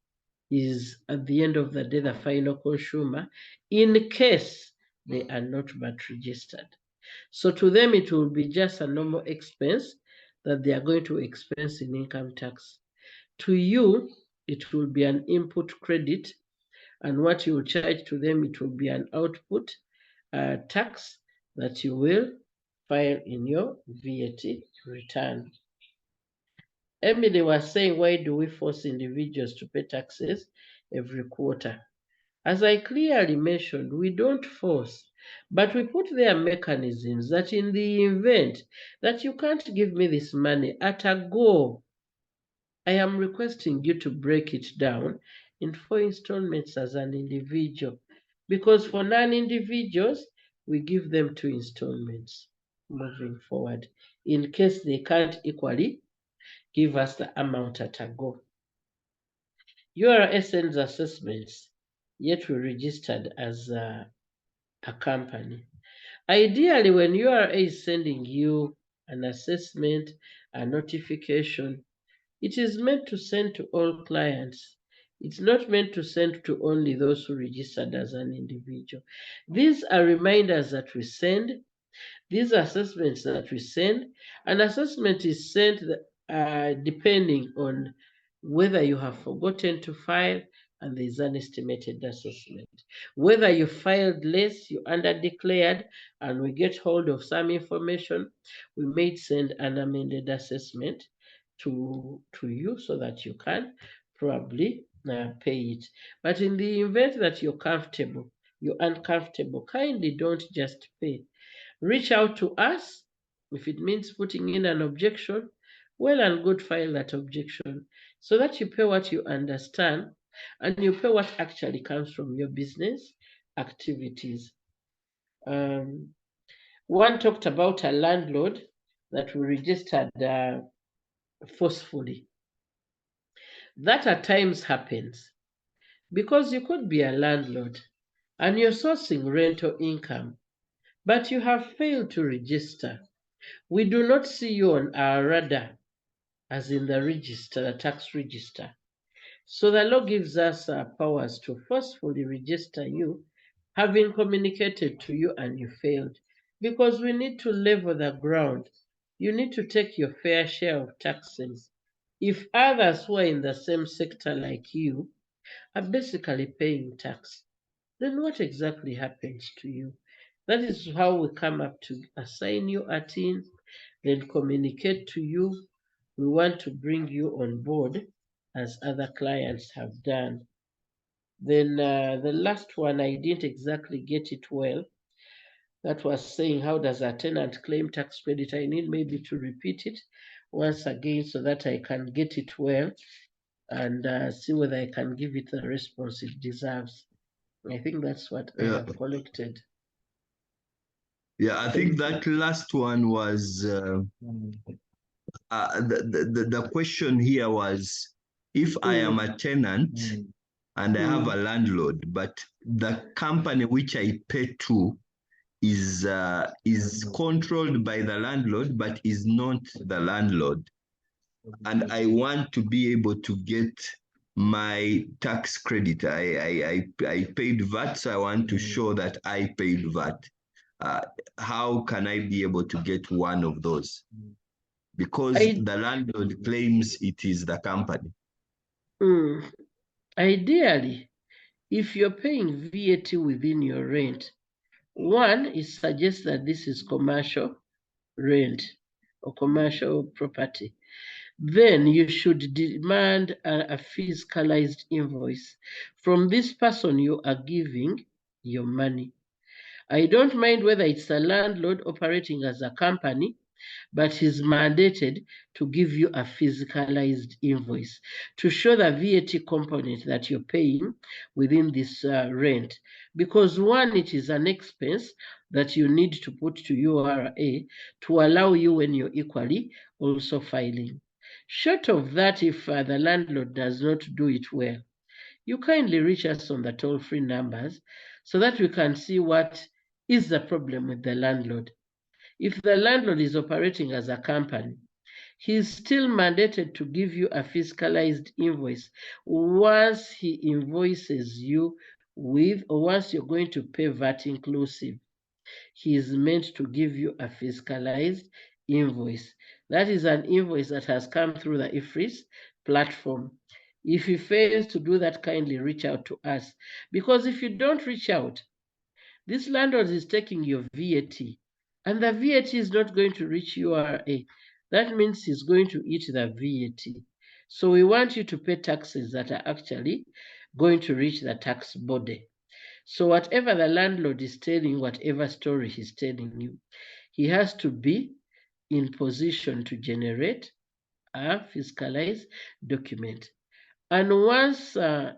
[SPEAKER 1] is at the end of the day the final consumer, in case they are not VAT registered. So to them, it will be just a normal expense that they are going to expense in income tax. To you, it will be an input credit, and what you will charge to them, it will be an output tax that you will file in your VAT return. Emily was saying, why do we force individuals to pay taxes every quarter? As I clearly mentioned, we don't force, but we put there mechanisms that in the event that you can't give me this money at a go, I am requesting you to break it down in 4 installments as an individual. Because for non-individuals, we give them 2 installments moving forward, in case they can't equally give us the amount at a go. URA sends assessments, yet we registered as a company. Ideally, when URA is sending you an assessment, a notification, it is meant to send to all clients. It's not meant to send to only those who registered as an individual. These are reminders that we send. These are assessments that we send. An assessment is sent depending on whether you have forgotten to file and there is an estimated assessment. Whether you filed less, you underdeclared, and we get hold of some information, we may send an amended assessment to you so that you can probably pay it. But in the event that you're uncomfortable, kindly don't just pay. Reach out to us. If it means putting in an objection, well and good, file that objection so that you pay what you understand and you pay what actually comes from your business activities. One talked about a landlord that we registered forcefully. That at times happens because you could be a landlord and you're sourcing rental income, but you have failed to register. We do not see you on our radar as in the register, the tax register. So the law gives us powers to forcefully register you, having communicated to you and you failed, because we need to level the ground. You need to take your fair share of taxes. If others who are in the same sector like you are basically paying tax, then what exactly happens to you? That is how we come up to assign you a team, then communicate to you. We want to bring you on board as other clients have done. Then the last one, I didn't exactly get it well. That was saying, how does a tenant claim tax credit? I need maybe to repeat it once again so that I can get it well and see whether I can give it the response it deserves. I think that's what I have collected.
[SPEAKER 2] Yeah, I think that last one was the question here was, if I am a tenant and I have a landlord, but the company which I pay to is controlled by the landlord but is not the landlord, and I want to be able to get my tax credit. I paid VAT, so I want to show that I paid VAT. How can I be able to get one of those? Because the landlord claims it is the company.
[SPEAKER 1] Ideally, if you're paying VAT within your rent, one, it suggests that this is commercial rent or commercial property. Then you should demand a fiscalized invoice from this person you are giving your money. I don't mind whether it's a landlord operating as a company, but he's mandated to give you a physicalized invoice to show the VAT component that you're paying within this rent. Because one, it is an expense that you need to put to URA to allow you when you're equally also filing. Short of that, if the landlord does not do it well, you kindly reach us on the toll-free numbers so that we can see what is the problem with the landlord. If the landlord is operating as a company, he's still mandated to give you a fiscalized invoice once he invoices you with, or once you're going to pay VAT inclusive. He is meant to give you a fiscalized invoice. That is an invoice that has come through the IFRIS platform. If he fails to do that, kindly reach out to us. Because if you don't reach out, this landlord is taking your VAT, and the VAT is not going to reach URA. That means he's going to eat the VAT. So we want you to pay taxes that are actually going to reach the tax body. So whatever the landlord is telling, whatever story he's telling you, he has to be in position to generate a fiscalized document. And once, and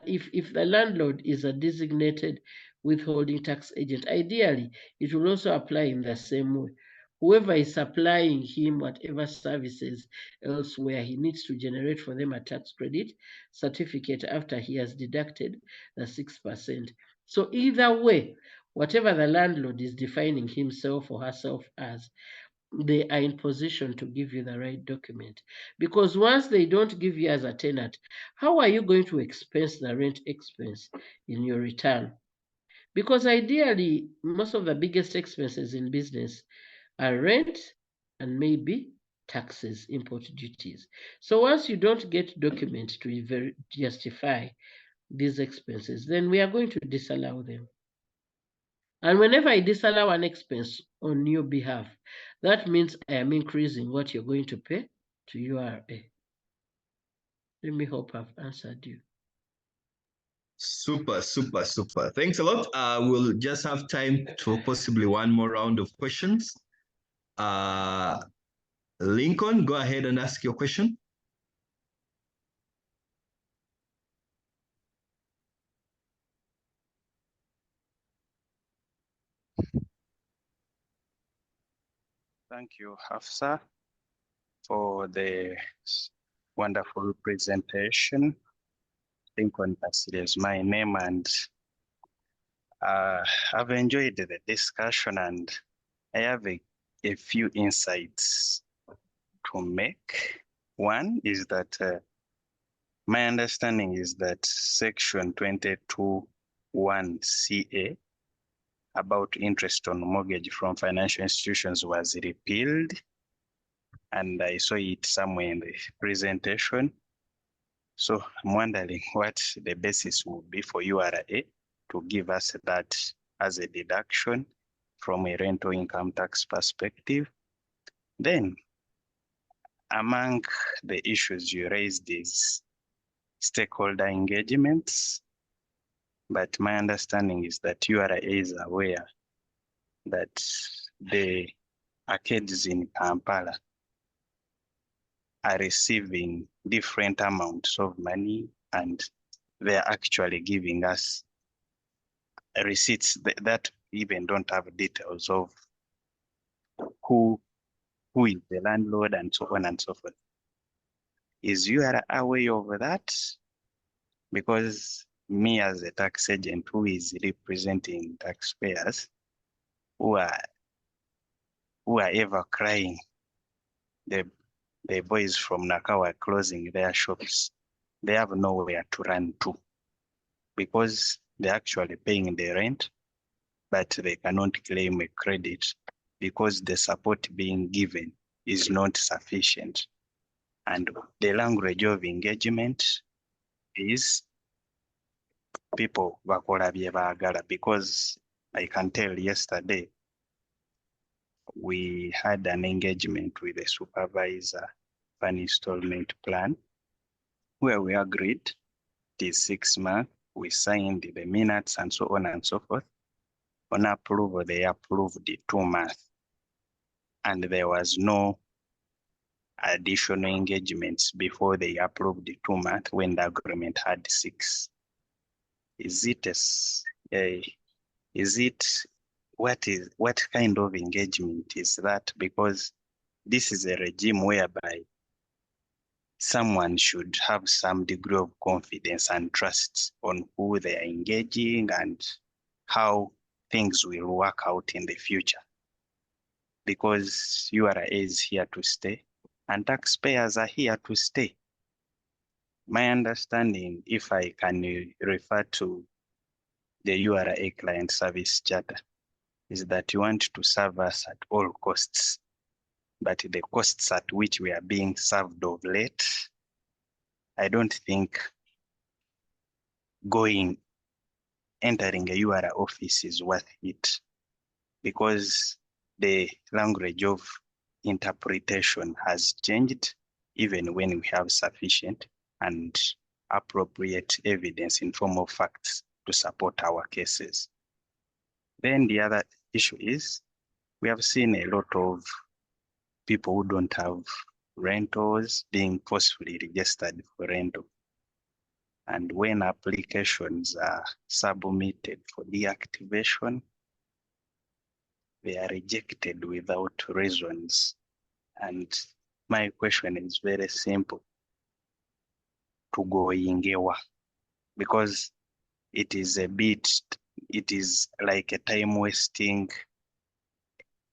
[SPEAKER 1] if the landlord is a designated withholding tax agent, ideally, it will also apply in the same way. Whoever is supplying him whatever services elsewhere, he needs to generate for them a tax credit certificate after he has deducted the 6%. So either way, whatever the landlord is defining himself or herself as, they are in position to give you the right document. Because once they don't give you as a tenant, how are you going to expense the rent expense in your return? Because ideally, most of the biggest expenses in business are rent and maybe taxes, import duties. So once you don't get documents to justify these expenses, then we are going to disallow them. And whenever I disallow an expense on your behalf, that means I am increasing what you're going to pay to URA. Let me hope I've answered you.
[SPEAKER 2] Super. Thanks a lot. We'll just have time for possibly one more round of questions. Lincoln, go ahead and ask your question.
[SPEAKER 4] Thank you, Hafsa, for the wonderful presentation. Lincoln Basile is my name, and I've enjoyed the discussion, and I have a few insights to make. One is that my understanding is that Section 22(1) CA about interest on mortgage from financial institutions was repealed, and I saw it somewhere in the presentation. So I'm wondering what the basis would be for URA to give us that as a deduction from a rental income tax perspective. Then, among the issues you raised is stakeholder engagements, but my understanding is that URA is aware that the arcades in Kampala are receiving different amounts of money, and they're actually giving us receipts that even don't have details of who is the landlord and so on and so forth. Is URA aware of that? Because me as a tax agent who is representing taxpayers who are ever crying, the boys from Nakawa closing their shops, they have nowhere to run to because they're actually paying the rent, but they cannot claim a credit because the support being given is not sufficient. And the language of engagement is people bakola bye baagala, because I can tell yesterday we had an engagement with the supervisor for an installment plan where we agreed it is 6 months. We signed the minutes and so on and so forth. On approval, they approved the 2 months. And there was no additional engagements before they approved the 2 months when the agreement had 6. What kind of engagement is that? Because this is a regime whereby someone should have some degree of confidence and trust on who they are engaging and how things will work out in the future. Because URA is here to stay and taxpayers are here to stay. My understanding, if I can refer to the URA Client Service Charter, is that you want to serve us at all costs, but the costs at which we are being served of late, I don't think entering a URA office is worth it, because the language of interpretation has changed even when we have sufficient and appropriate evidence in form of facts to support our cases. Then the other issue is we have seen a lot of people who don't have rentals being forcefully registered for rental. And when applications are submitted for deactivation, they are rejected without reasons. And my question is very simple. To go ingewa, because it is like a time wasting.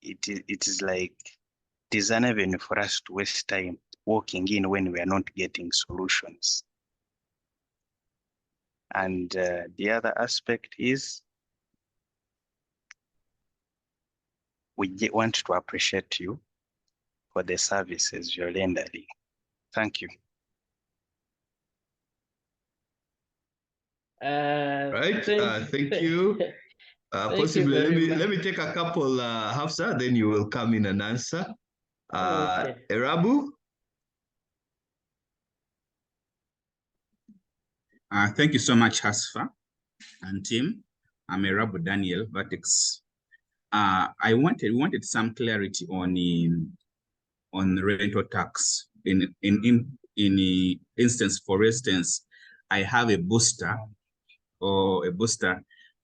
[SPEAKER 4] It is an avenue for us to waste time walking in when we are not getting solutions. And the other aspect is we want to appreciate you for the services you're rendering. Thank you.
[SPEAKER 2] Right. Thank you. Possibly, let me take a couple, Hafsa, then you will come in and answer.
[SPEAKER 1] Okay.
[SPEAKER 2] Erabu?
[SPEAKER 5] Thank you so much, Hasfa and team. I'm Erabu Daniel, Vertex. I wanted some clarity on rental tax. In instance, for instance, I have a booster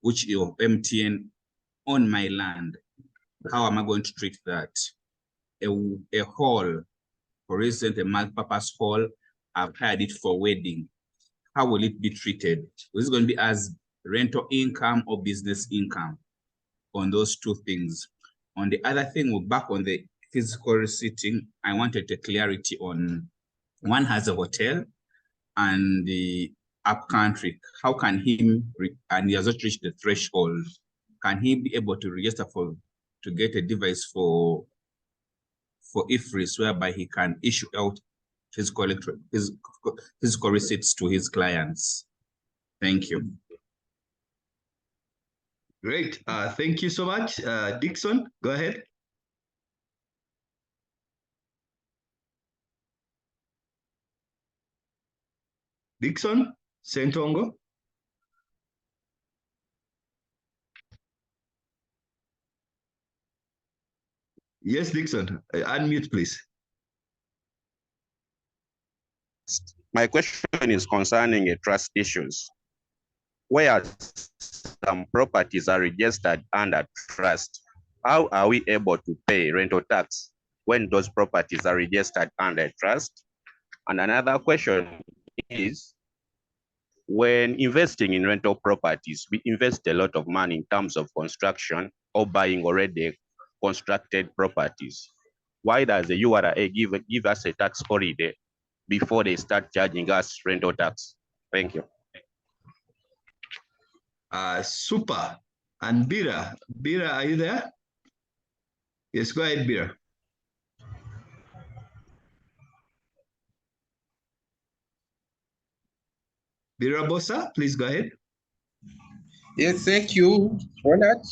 [SPEAKER 5] which is of MTN on my land. How am I going to treat that? A hall, for instance, a multi-purpose hall, I've hired it for wedding. How will it be treated? Is it going to be as rental income or business income on those two things? On the other thing, back on the physical receipting, I wanted a clarity on, one has a hotel and the upcountry. How can and he has not reached the threshold, can he be able to register to get a device for IFRIS whereby he can issue out physical receipts to his clients? Thank you.
[SPEAKER 2] Great. Thank you so much. Dixon, go ahead. Dixon Sentongo. Yes, Dixon. Unmute, please.
[SPEAKER 6] My question is concerning trust issues. Where some properties are registered under trust, how are we able to pay rental tax when those properties are registered under trust? And another question is, when investing in rental properties, we invest a lot of money in terms of construction or buying already constructed properties. Why does the URA give us a tax holiday before they start charging us rental tax? Thank you.
[SPEAKER 2] Super. And Bira, are you there? Yes, go ahead, Bira. Bira Bosa, please go ahead.
[SPEAKER 7] Yes, thank you for that.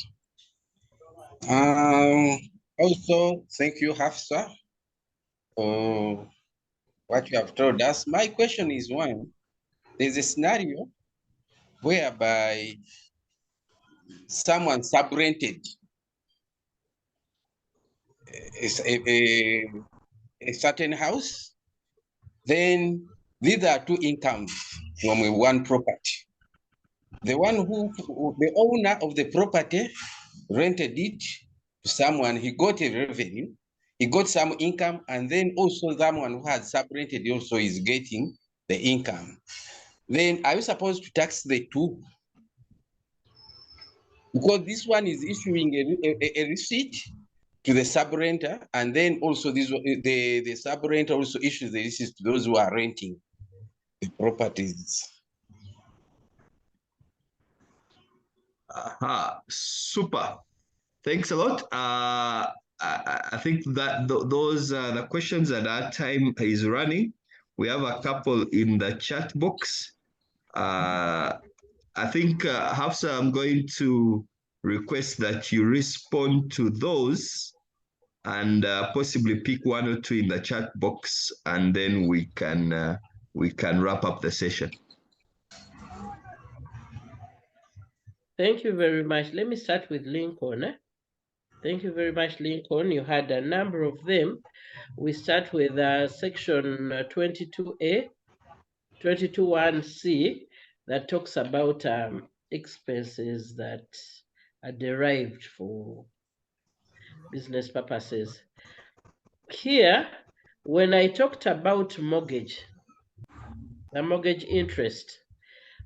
[SPEAKER 7] Also, thank you, Hafsa, for what you have told us. My question is one, there's a scenario whereby someone sub-rented a certain house, then these are two incomes from one property. The the owner of the property rented it to someone, he got a revenue, he got some income, and then also someone who had sub-rented also is getting the income. Then are you supposed to tax the two? Because this one is issuing a receipt to the sub-renter, and then also the sub-renter also issues the receipts to those who are renting the properties.
[SPEAKER 2] Super. Thanks a lot. I think that those are the questions, and our time is running. We have a couple in the chat box. I think, Hafsa, I'm going to request that you respond to those and possibly pick one or two in the chat box, and then we can wrap up the session.
[SPEAKER 1] Thank you very much. Let me start with Lincoln. Thank you very much, Lincoln. You had a number of them. We start with section 22A, 22.1C, that talks about expenses that are derived for business purposes. Here, when I talked about mortgage, the mortgage interest,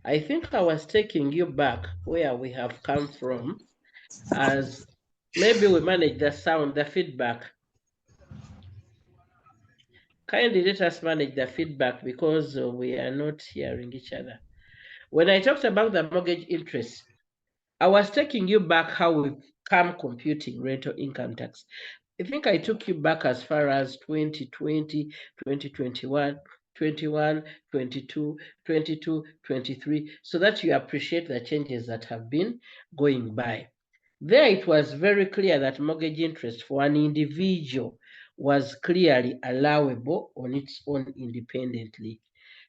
[SPEAKER 1] I think I was taking you back where we have come from, as maybe we manage the sound, the feedback. Kindly let us manage the feedback because we are not hearing each other. When I talked about the mortgage interest, I was taking you back how we come computing rental income tax. I think I took you back as far as 2020, 2021, 21, 22, 22, 23, so that you appreciate the changes that have been going by. There it was very clear that mortgage interest for an individual was clearly allowable on its own independently.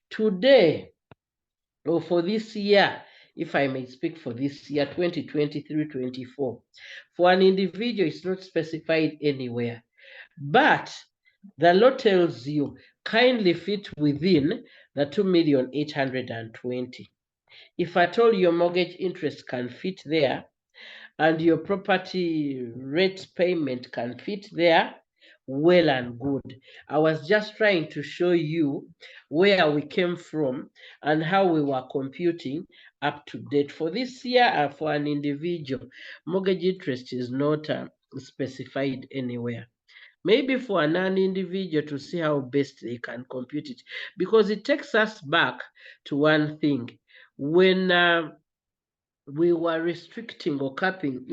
[SPEAKER 1] Today, or for this year, if I may speak for this year, 2023-24, for an individual, it's not specified anywhere. But the law tells you kindly fit within the 2,820,000. If at all your mortgage interest can fit there, and your property rate payment can fit there, well and good. I was just trying to show you where we came from and how we were computing up to date. For this year, for an individual, mortgage interest is not specified anywhere. Maybe for a non-individual to see how best they can compute it, because it takes us back to one thing. When we were restricting or capping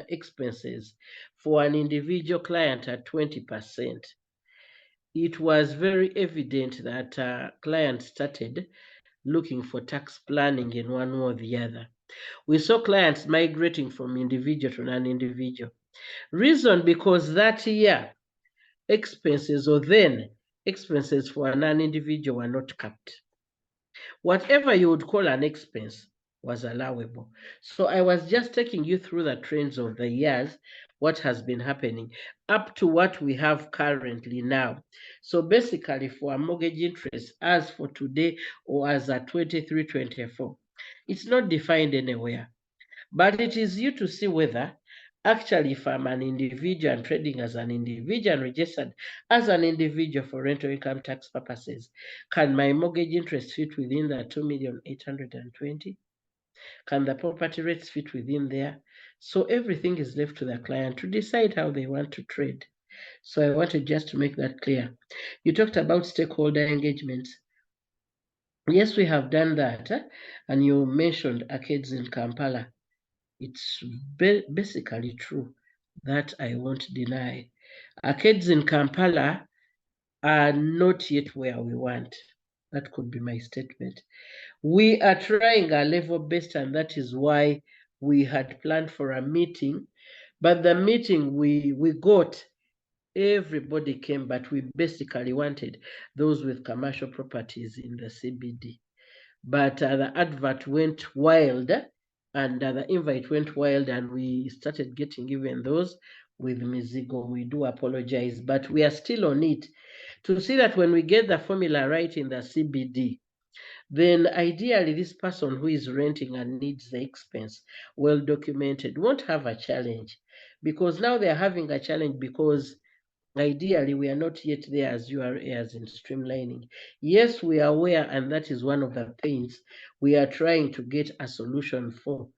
[SPEAKER 1] expenses for an individual client at 20%. It was very evident that clients started looking for tax planning in one way or the other. We saw clients migrating from individual to non-individual. Reason because that year, expenses or then expenses for a non-individual were not capped. Whatever you would call an expense was allowable. So I was just taking you through the trends of the years, what has been happening up to what we have currently now. So basically for a mortgage interest as for today or as at 23-24, it's not defined anywhere, but it is you to see whether actually if I'm an individual and trading as an individual and registered as an individual for rental income tax purposes, can my mortgage interest fit within the 2,820,000? Can the property rates fit within there? So everything is left to the client to decide how they want to trade. So I wanted just to make that clear. You talked about stakeholder engagement. Yes, we have done that. And you mentioned arcades in Kampala. It's basically true. That I won't deny. Arcades in Kampala are not yet where we want. That could be my statement. We are trying our level best, and that is why we had planned for a meeting. But the meeting we got, everybody came, but we basically wanted those with commercial properties in the CBD. But the advert went wild, and the invite went wild, and we started getting even those with Mizigo. We do apologize, but we are still on it to see that when we get the formula right in the CBD, then ideally this person who is renting and needs the expense well documented won't have a challenge, because now they're having a challenge because ideally we are not yet there as URAs in streamlining. Yes, we are aware, and that is one of the things we are trying to get a solution for.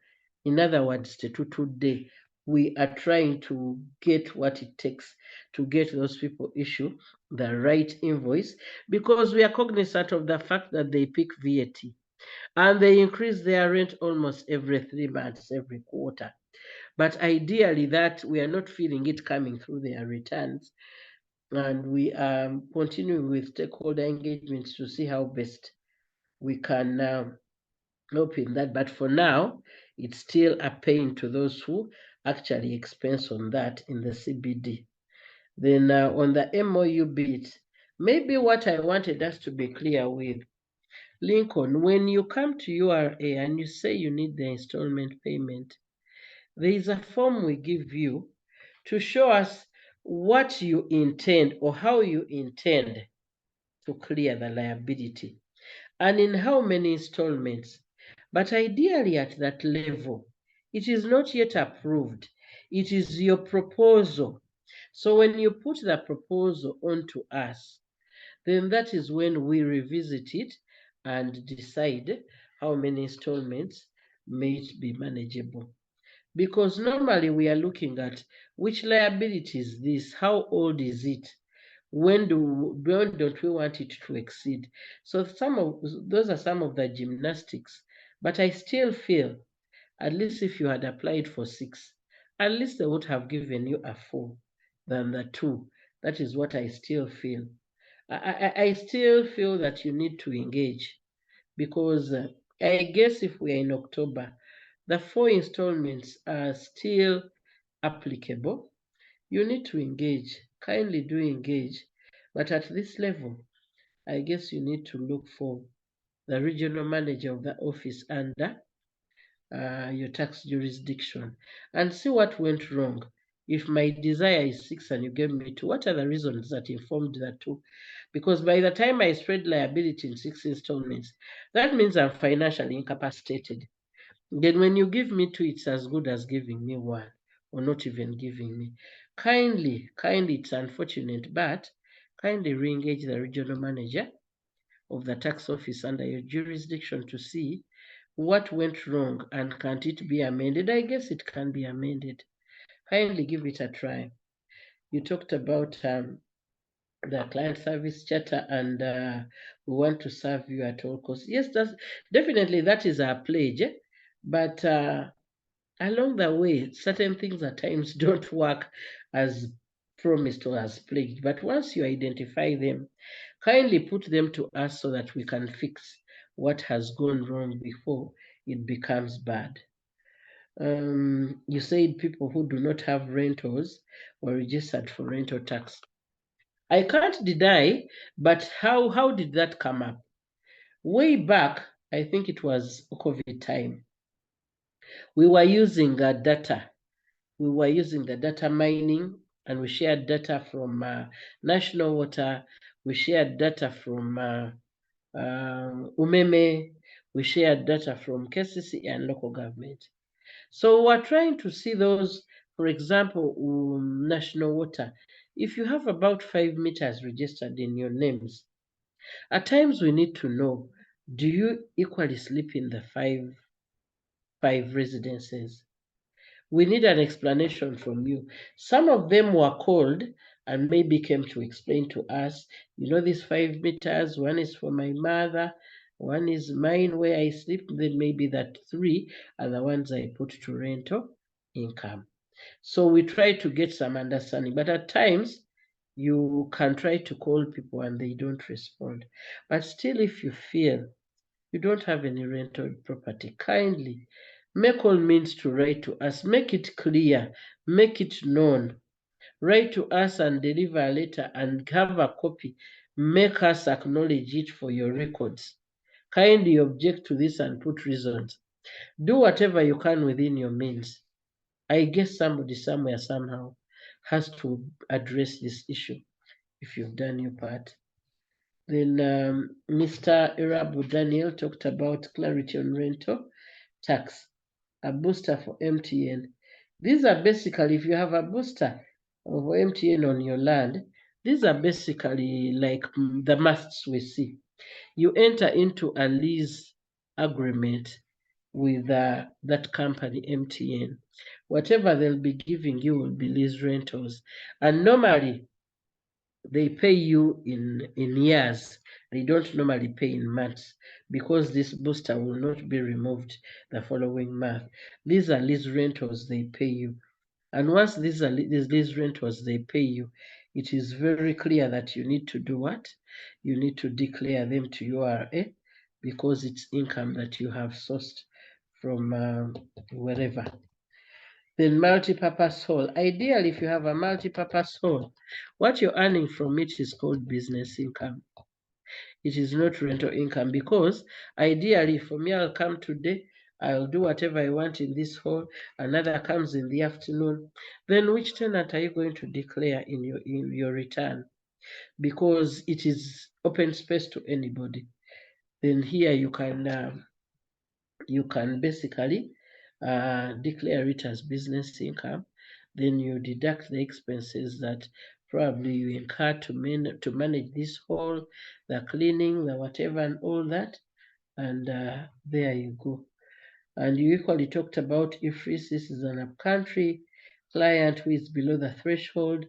[SPEAKER 1] In other words, today we are trying to get what it takes to get those people issue the right invoice, because we are cognizant of the fact that they pick VAT and they increase their rent almost every 3 months, every quarter. But ideally that we are not feeling it coming through their returns. And we are continuing with stakeholder engagements to see how best we can help in that. But for now, it's still a pain to those who actually expense on that in the CBD. Then on the MOU bit, maybe what I wanted us to be clear with, Lincoln, when you come to URA and you say you need the installment payment, there is a form we give you to show us what you intend or how you intend to clear the liability and in how many installments. But ideally at that level, it is not yet approved. It is your proposal. So when you put the proposal onto us, then that is when we revisit it and decide how many installments may it be manageable. Because normally we are looking at which liability is this, how old is it, when don't we want it to exceed. So those are some of the gymnastics. But I still feel, at least if you had applied for 6, at least they would have given you a 4 than the 2. That is what I still feel. I still feel that you need to engage, because I guess if we are in October, the 4 installments are still applicable. You need to engage. Kindly do engage. But at this level, I guess you need to look for the regional manager of the office under your tax jurisdiction and see what went wrong. If my desire is 6 and you gave me 2, what are the reasons that informed that 2? Because by the time I spread liability in 6 installments, that means I'm financially incapacitated. Then when you give me 2, it's as good as giving me 1 or not even giving me. Kindly, it's unfortunate, but kindly re-engage the regional manager of the tax office under your jurisdiction to see what went wrong and can't it be amended. I guess it can be amended. Kindly give it a try. You talked about the client service charter and we want to serve you at all costs. Yes, that's definitely, that is our pledge, but along the way, certain things at times don't work as promised or as pledged. But once you identify them, kindly put them to us so that we can fix what has gone wrong before it becomes bad. You said people who do not have rentals were registered for rental tax. I can't deny, but how did that come up? Way back, I think it was COVID time. We were using data. We were using the data mining, and we shared data from National Water. We shared data from Umeme. We shared data from KCC and local government. So we're trying to see those, for example, National Water. If you have about 5 meters registered in your names, at times we need to know, do you equally sleep in the five residences? We need an explanation from you. Some of them were called and maybe came to explain to us, you know, these 5 meters, one is for my mother, one is mine where I sleep, then maybe that 3 are the ones I put to rental income. So we try to get some understanding, but at times you can try to call people and they don't respond. But still, if you feel you don't have any rental property, kindly make all means to write to us. Make it clear, make it known. Write to us and deliver a letter and have a copy. Make us acknowledge it for your records. Kindly object to this and put reasons. Do whatever you can within your means. I guess somebody somewhere somehow has to address this issue if you've done your part. Then Mr. Irabu Daniel talked about clarity on rental tax, a booster for MTN. These are basically, if you have a booster of MTN on your land, these are basically like the musts we see. You enter into a lease agreement with that company, MTN. Whatever they'll be giving you will be lease rentals. And normally, they pay you in years. They don't normally pay in months because this booster will not be removed the following month. These are lease rentals they pay you. And once these lease rentals they pay you, it is very clear that you need to do what? You need to declare them to URA because it's income that you have sourced from wherever. Then multi-purpose hall. Ideally, if you have a multi-purpose hall, what you're earning from it is called business income. It is not rental income because ideally, for me, I'll come today, I'll do whatever I want in this hall, another comes in the afternoon. Then which tenant are you going to declare in your return? Because it is open space to anybody. Then here you can basically declare it as business income. Then you deduct the expenses that probably you incur to manage this hall, the cleaning, the whatever, and all that. And there you go. And you equally talked about IFRIS. This is an upcountry client who is below the threshold.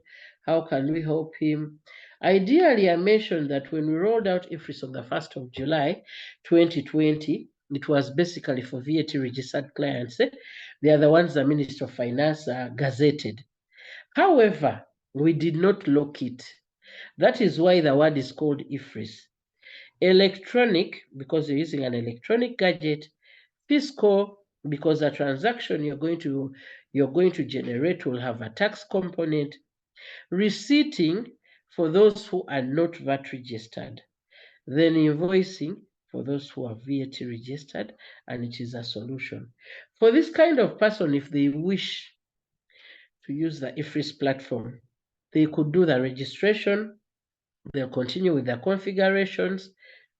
[SPEAKER 1] How can we help him? Ideally, I mentioned that when we rolled out IFRIS on the 1st of July, 2020, it was basically for VAT registered clients. They are the ones the Minister of Finance gazetted. However, we did not lock it. That is why the word is called IFRIS. Electronic, because you're using an electronic gadget. Fiscal, because the transaction you're going to generate will have a tax component. Receipting, for those who are not VAT registered. Then invoicing, for those who are VAT registered, and it is a solution. For this kind of person, if they wish to use the IFRIS platform, they could do the registration, they'll continue with their configurations,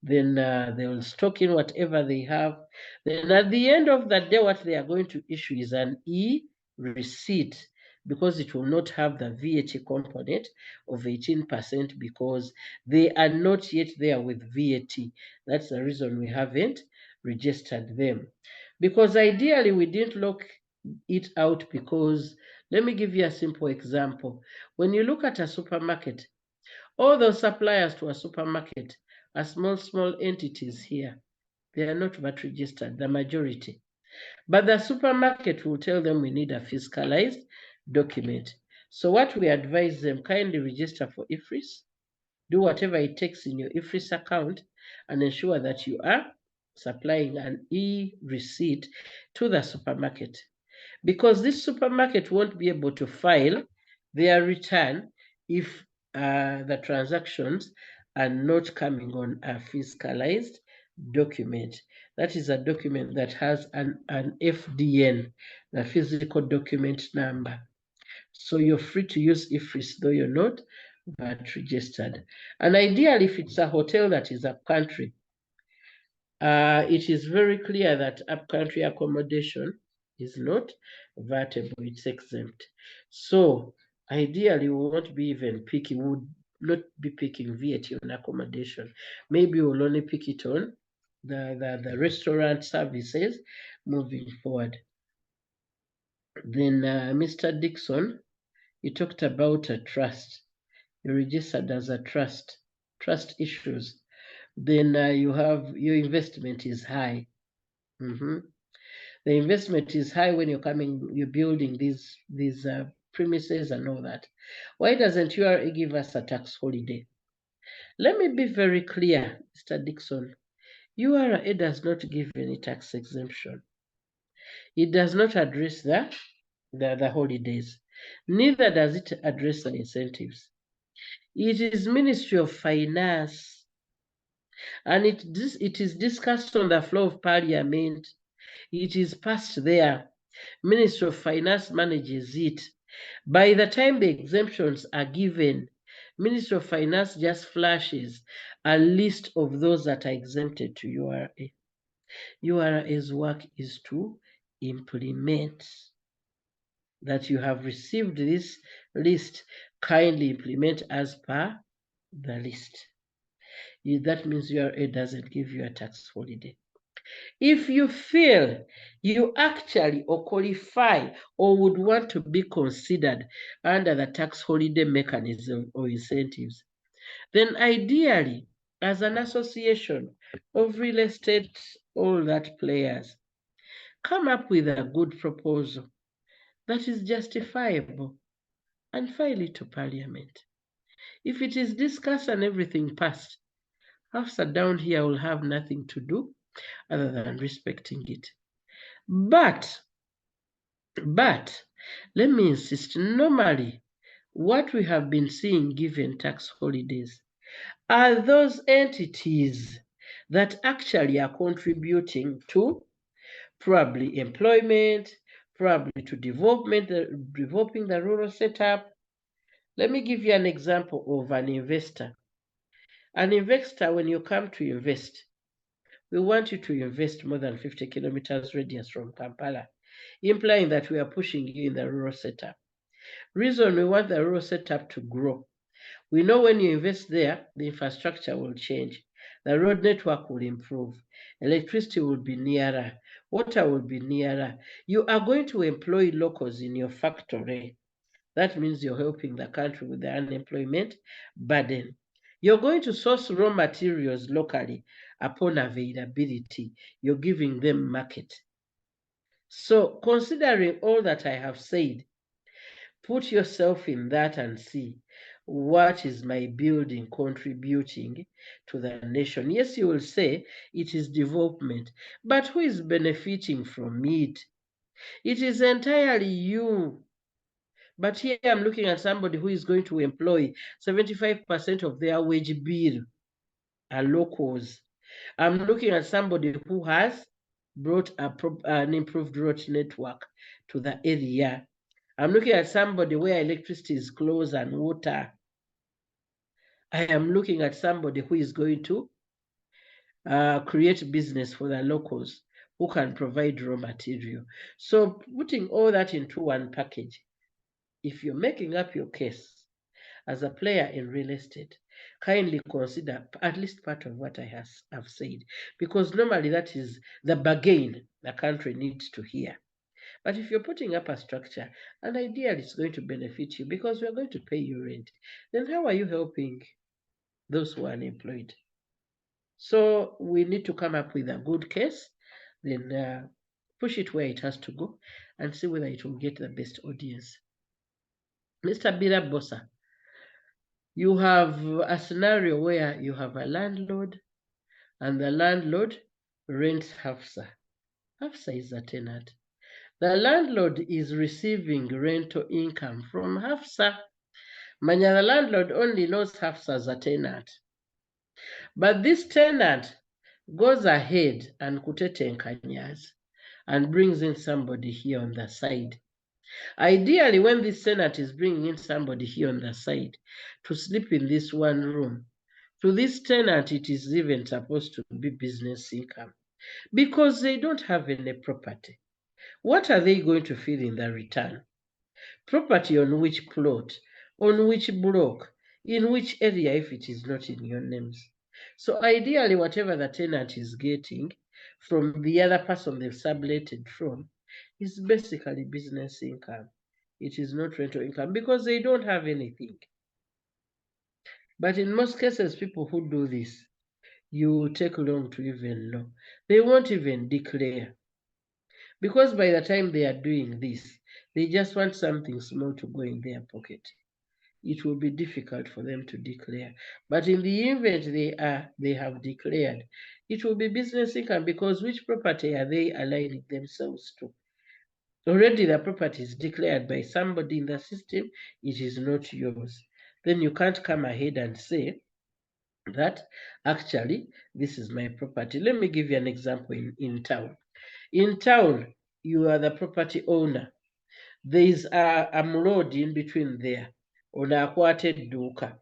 [SPEAKER 1] then they'll stock in whatever they have. Then at the end of the day, what they are going to issue is an e-receipt because it will not have the VAT component of 18% because they are not yet there with VAT. That's the reason we haven't registered them. Because ideally, we didn't lock it out because, let me give you a simple example. When you look at a supermarket, all those suppliers to a supermarket are small entities here. They are not VAT registered, the majority. But the supermarket will tell them we need a fiscalized document. So what we advise them, kindly register for IFRIS, do whatever it takes in your IFRIS account, and ensure that you are supplying an e-receipt to the supermarket. Because this supermarket won't be able to file their return if the transactions are not coming on a fiscalized document. That is a document that has an FDN, the physical document number. So you're free to use IFRIS, though you're not VAT registered. And ideally, if it's a hotel that is upcountry, it is very clear that upcountry accommodation is not VATable, it's exempt. So ideally, we won't be even picking, we would not be picking VAT on accommodation. Maybe we'll only pick it on the restaurant services moving forward. Then Mr. Dixon, he talked about a trust. you're registered as a trust issues, then you have your investment is high. The investment is high when you're building these premises and all that. Why doesn't URA give us a tax holiday? Let me be very clear, Mr. Dixon. URA does not give any tax exemption. It does not address the holidays. Neither does it address the incentives. It is Ministry of Finance, and it is discussed on the floor of Parliament. It is passed there. Ministry of Finance manages it. By the time the exemptions are given, Ministry of Finance just flashes a list of those that are exempted to URA. URA's work is to implement that. You have received this list, kindly implement as per the list. That means URA doesn't give you a tax holiday. If you feel you actually or qualify or would want to be considered under the tax holiday mechanism or incentives, then ideally, as an association of real estate, all that players, come up with a good proposal that is justifiable and file it to Parliament. If it is discussed and everything passed, Hafsa down here will have nothing to do other than respecting it. But let me insist, normally what we have been seeing given tax holidays are those entities that actually are contributing to probably employment, probably to developing the rural setup. Let me give you an example of an investor. An investor, when you come to invest, we want you to invest more than 50 kilometers radius from Kampala, implying that we are pushing you in the rural setup. Reason we want the rural setup to grow. We know when you invest there, the infrastructure will change. The road network will improve. Electricity will be nearer. Water will be nearer. You are going to employ locals in your factory. That means you're helping the country with the unemployment burden. You're going to source raw materials locally upon availability. You're giving them market. So considering all that I have said, put yourself in that and see, what is my building contributing to the nation? Yes, you will say it is development, but who is benefiting from it? It is entirely you. But here I'm looking at somebody who is going to employ 75% of their wage bill are locals. I'm looking at somebody who has brought an improved road network to the area. I'm looking at somebody where electricity is close and water. I am looking at somebody who is going to create business for the locals, who can provide raw material. So putting all that into one package, if you're making up your case as a player in real estate, kindly consider at least part of what I have said, because normally that is the bargain the country needs to hear. But if you're putting up a structure and ideally it's going to benefit you because we're going to pay you rent, then how are you helping those who are unemployed? So we need to come up with a good case, then push it where it has to go and see whether it will get the best audience. Mr. Bira Bossa, you have a scenario where you have a landlord and the landlord rents Hafsa. Hafsa is a tenant. The landlord is receiving rental income from Hafsa. Manya, the landlord only knows Hafsa as a tenant. But this tenant goes ahead and kutetenkanyas and brings in somebody here on the side. Ideally, when this tenant is bringing in somebody here on the side to sleep in this one room, to this tenant, it is even supposed to be business income because they don't have any property. What are they going to feel in the return? Property on which plot, on which block, in which area if it is not in your names. So ideally, whatever the tenant is getting from the other person they've subletted from is basically business income. It is not rental income because they don't have anything. But in most cases, people who do this, you take long to even know. They won't even declare. Because by the time they are doing this, they just want something small to go in their pocket. It will be difficult for them to declare. But in the event they have declared, it will be business income, because which property are they aligning themselves to? Already the property is declared by somebody in the system, it is not yours. Then you can't come ahead and say that actually this is my property. Let me give you an example in town. In town, you are the property owner. There is a road in between there, unakwate duka.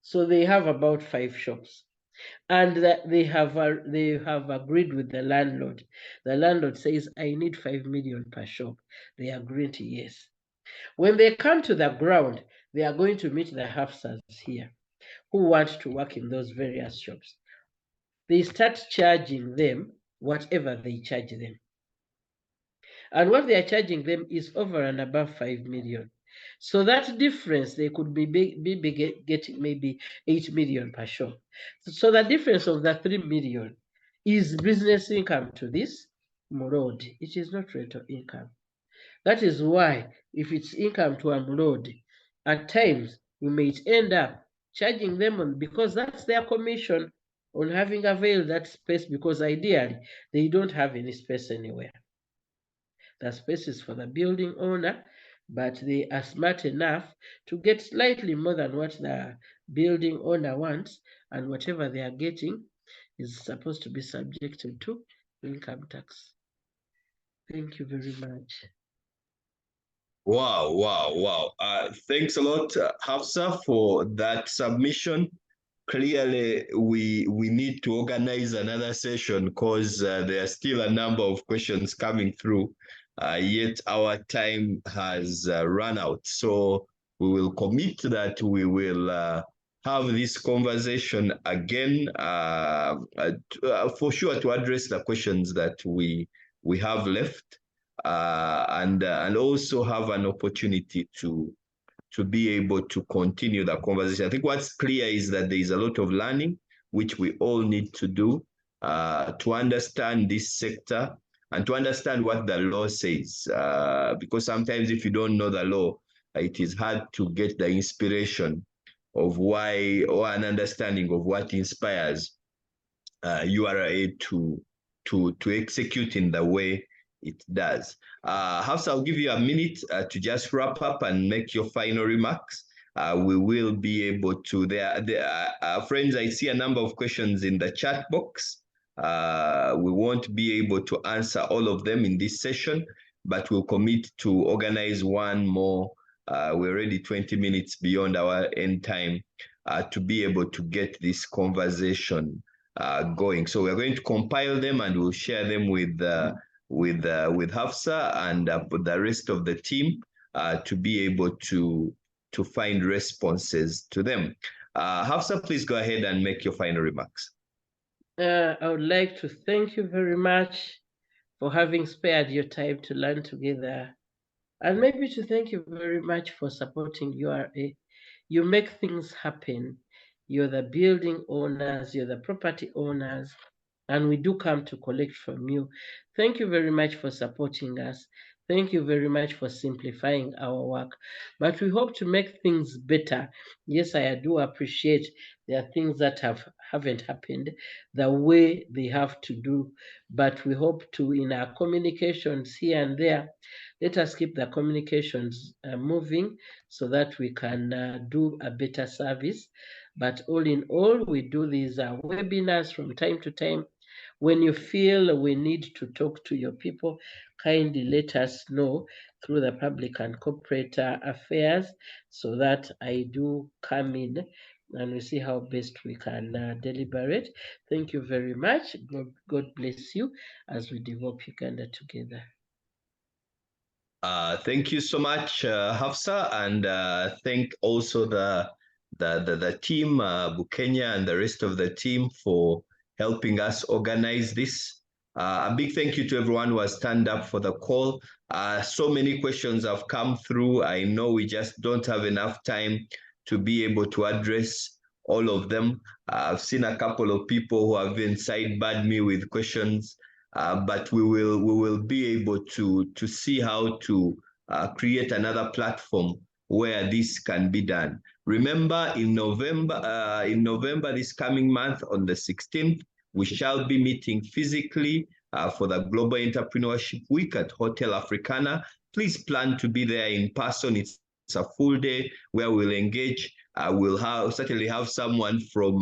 [SPEAKER 1] So they have about 5 shops, and they have agreed with the landlord. The landlord says, I need 5 million per shop. They agreed to yes. When they come to the ground, they are going to meet the Hafsas here who want to work in those various shops. They start charging them whatever they charge them. And what they are charging them is over and above 5 million. So that difference, they could be getting maybe 8 million per shop. So the difference of the 3 million is business income to this road. It is not rental income. That is why if it's income to a road, at times we may end up charging them on, because that's their commission on having availed that space, because ideally they don't have any space anywhere. The space is for the building owner, but they are smart enough to get slightly more than what the building owner wants, and whatever they are getting is supposed to be subjected to income tax. Thank you very much.
[SPEAKER 2] Wow, wow, wow. Thanks a lot, Hafsa, for that submission. Clearly, we need to organize another session, because there are still a number of questions coming through, yet our time has run out. So we will commit that we will have this conversation again, for sure, to address the questions that we have left. And also have an opportunity to be able to continue the conversation. I think what's clear is that there is a lot of learning which we all need to do to understand this sector and to understand what the law says. Because sometimes if you don't know the law, it is hard to get the inspiration of why, or an understanding of what inspires URA to execute in the way it does. Hafsa, I'll give you a minute to just wrap up and make your final remarks. We will be able to, friends, I see a number of questions in the chat box. We won't be able to answer all of them in this session, but we'll commit to organize one more. We're already 20 minutes beyond our end time to be able to get this conversation going. So we're going to compile them and we'll share them with Hafsa and the rest of the team to be able to find responses to them. Hafsa, please go ahead and make your final remarks.
[SPEAKER 1] I would like to thank you very much for having spared your time to learn together, and maybe to thank you very much for supporting URA. You make things happen. You're the building owners, you're the property owners, and we do come to collect from you. Thank you very much for supporting us. Thank you very much for simplifying our work. But we hope to make things better. Yes, I do appreciate there are things that haven't happened the way they have to do. But we hope to, in our communications here and there, let us keep the communications moving so that we can do a better service. But all in all, we do these webinars from time to time. When you feel we need to talk to your people, kindly let us know through the public and corporate affairs, so that I do come in and we see how best we can deliberate. Thank you very much. God bless you as we develop Uganda together.
[SPEAKER 2] Thank you so much, Hafsa, and thank also the team, Bukenya, and the rest of the team for helping us organize this. A big thank you to everyone who has turned up for the call. So many questions have come through. I know we just don't have enough time to be able to address all of them. I've seen a couple of people who have been sidebarred me with questions, but we will be able to see how to create another platform where this can be done. Remember, in November this coming month, on the 16th, we shall be meeting physically for the Global Entrepreneurship Week at Hotel Africana. Please plan to be there in person. It's a full day where we'll engage. We'll certainly have someone from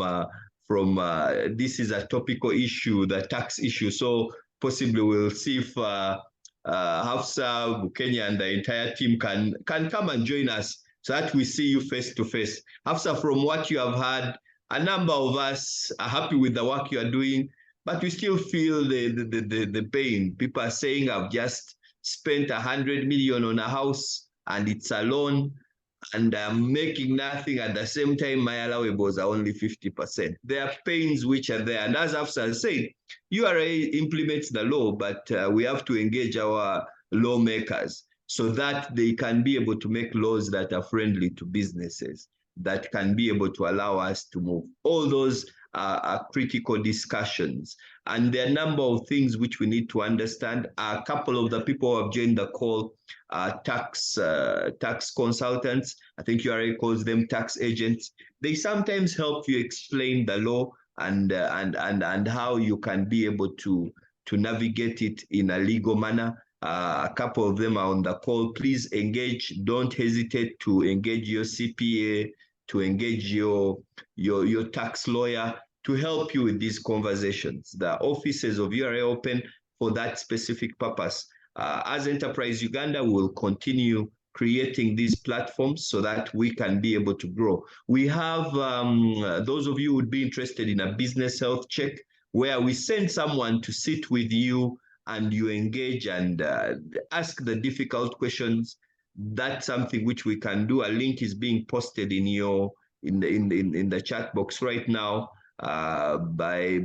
[SPEAKER 2] this is a topical issue, the tax issue. So possibly we'll see if Hafsa, Bukenya, and the entire team can come and join us so that we see you face to face. Hafsa, from what you have heard, a number of us are happy with the work you are doing, but we still feel the pain. People are saying, I've just spent 100 million on a house and it's a loan, and I'm making nothing. At the same time, my allowables are only 50%. There are pains which are there. And as Hafsa said, URA implements the law, but we have to engage our lawmakers so that they can be able to make laws that are friendly to businesses, that can be able to allow us to move. All those are critical discussions. And there are a number of things which we need to understand. A couple of the people who have joined the call are tax consultants. I think URA calls them tax agents. They sometimes help you explain the law and how you can be able to navigate it in a legal manner. A couple of them are on the call. Please engage. Don't hesitate to engage your CPA, to engage your tax lawyer to help you with these conversations. The offices of URA open for that specific purpose. As Enterprise Uganda, we will continue creating these platforms so that we can be able to grow. We have, those of you who would be interested in a business health check, where we send someone to sit with you and you engage and ask the difficult questions. That's something which we can do. A link is being posted in the chat box right now by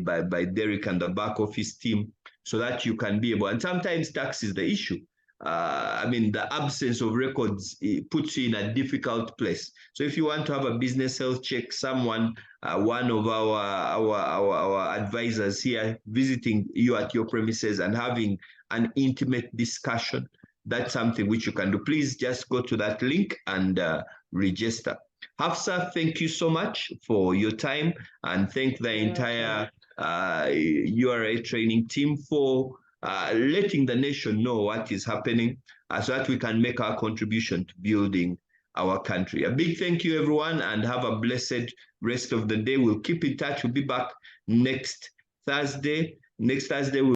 [SPEAKER 2] Derek and the back office team, so that you can be able. And sometimes tax is the issue. I mean, the absence of records, it puts you in a difficult place. So if you want to have a business health check, someone, one of our advisors here visiting you at your premises and having an intimate discussion, that's something which you can do. Please just go to that link and register. Hafsa, thank you so much for your time, and thank the entire URA training team for letting the nation know what is happening so that we can make our contribution to building our country. A big thank you, everyone, and have a blessed rest of the day. We'll keep in touch. We'll be back next Thursday. Next Thursday,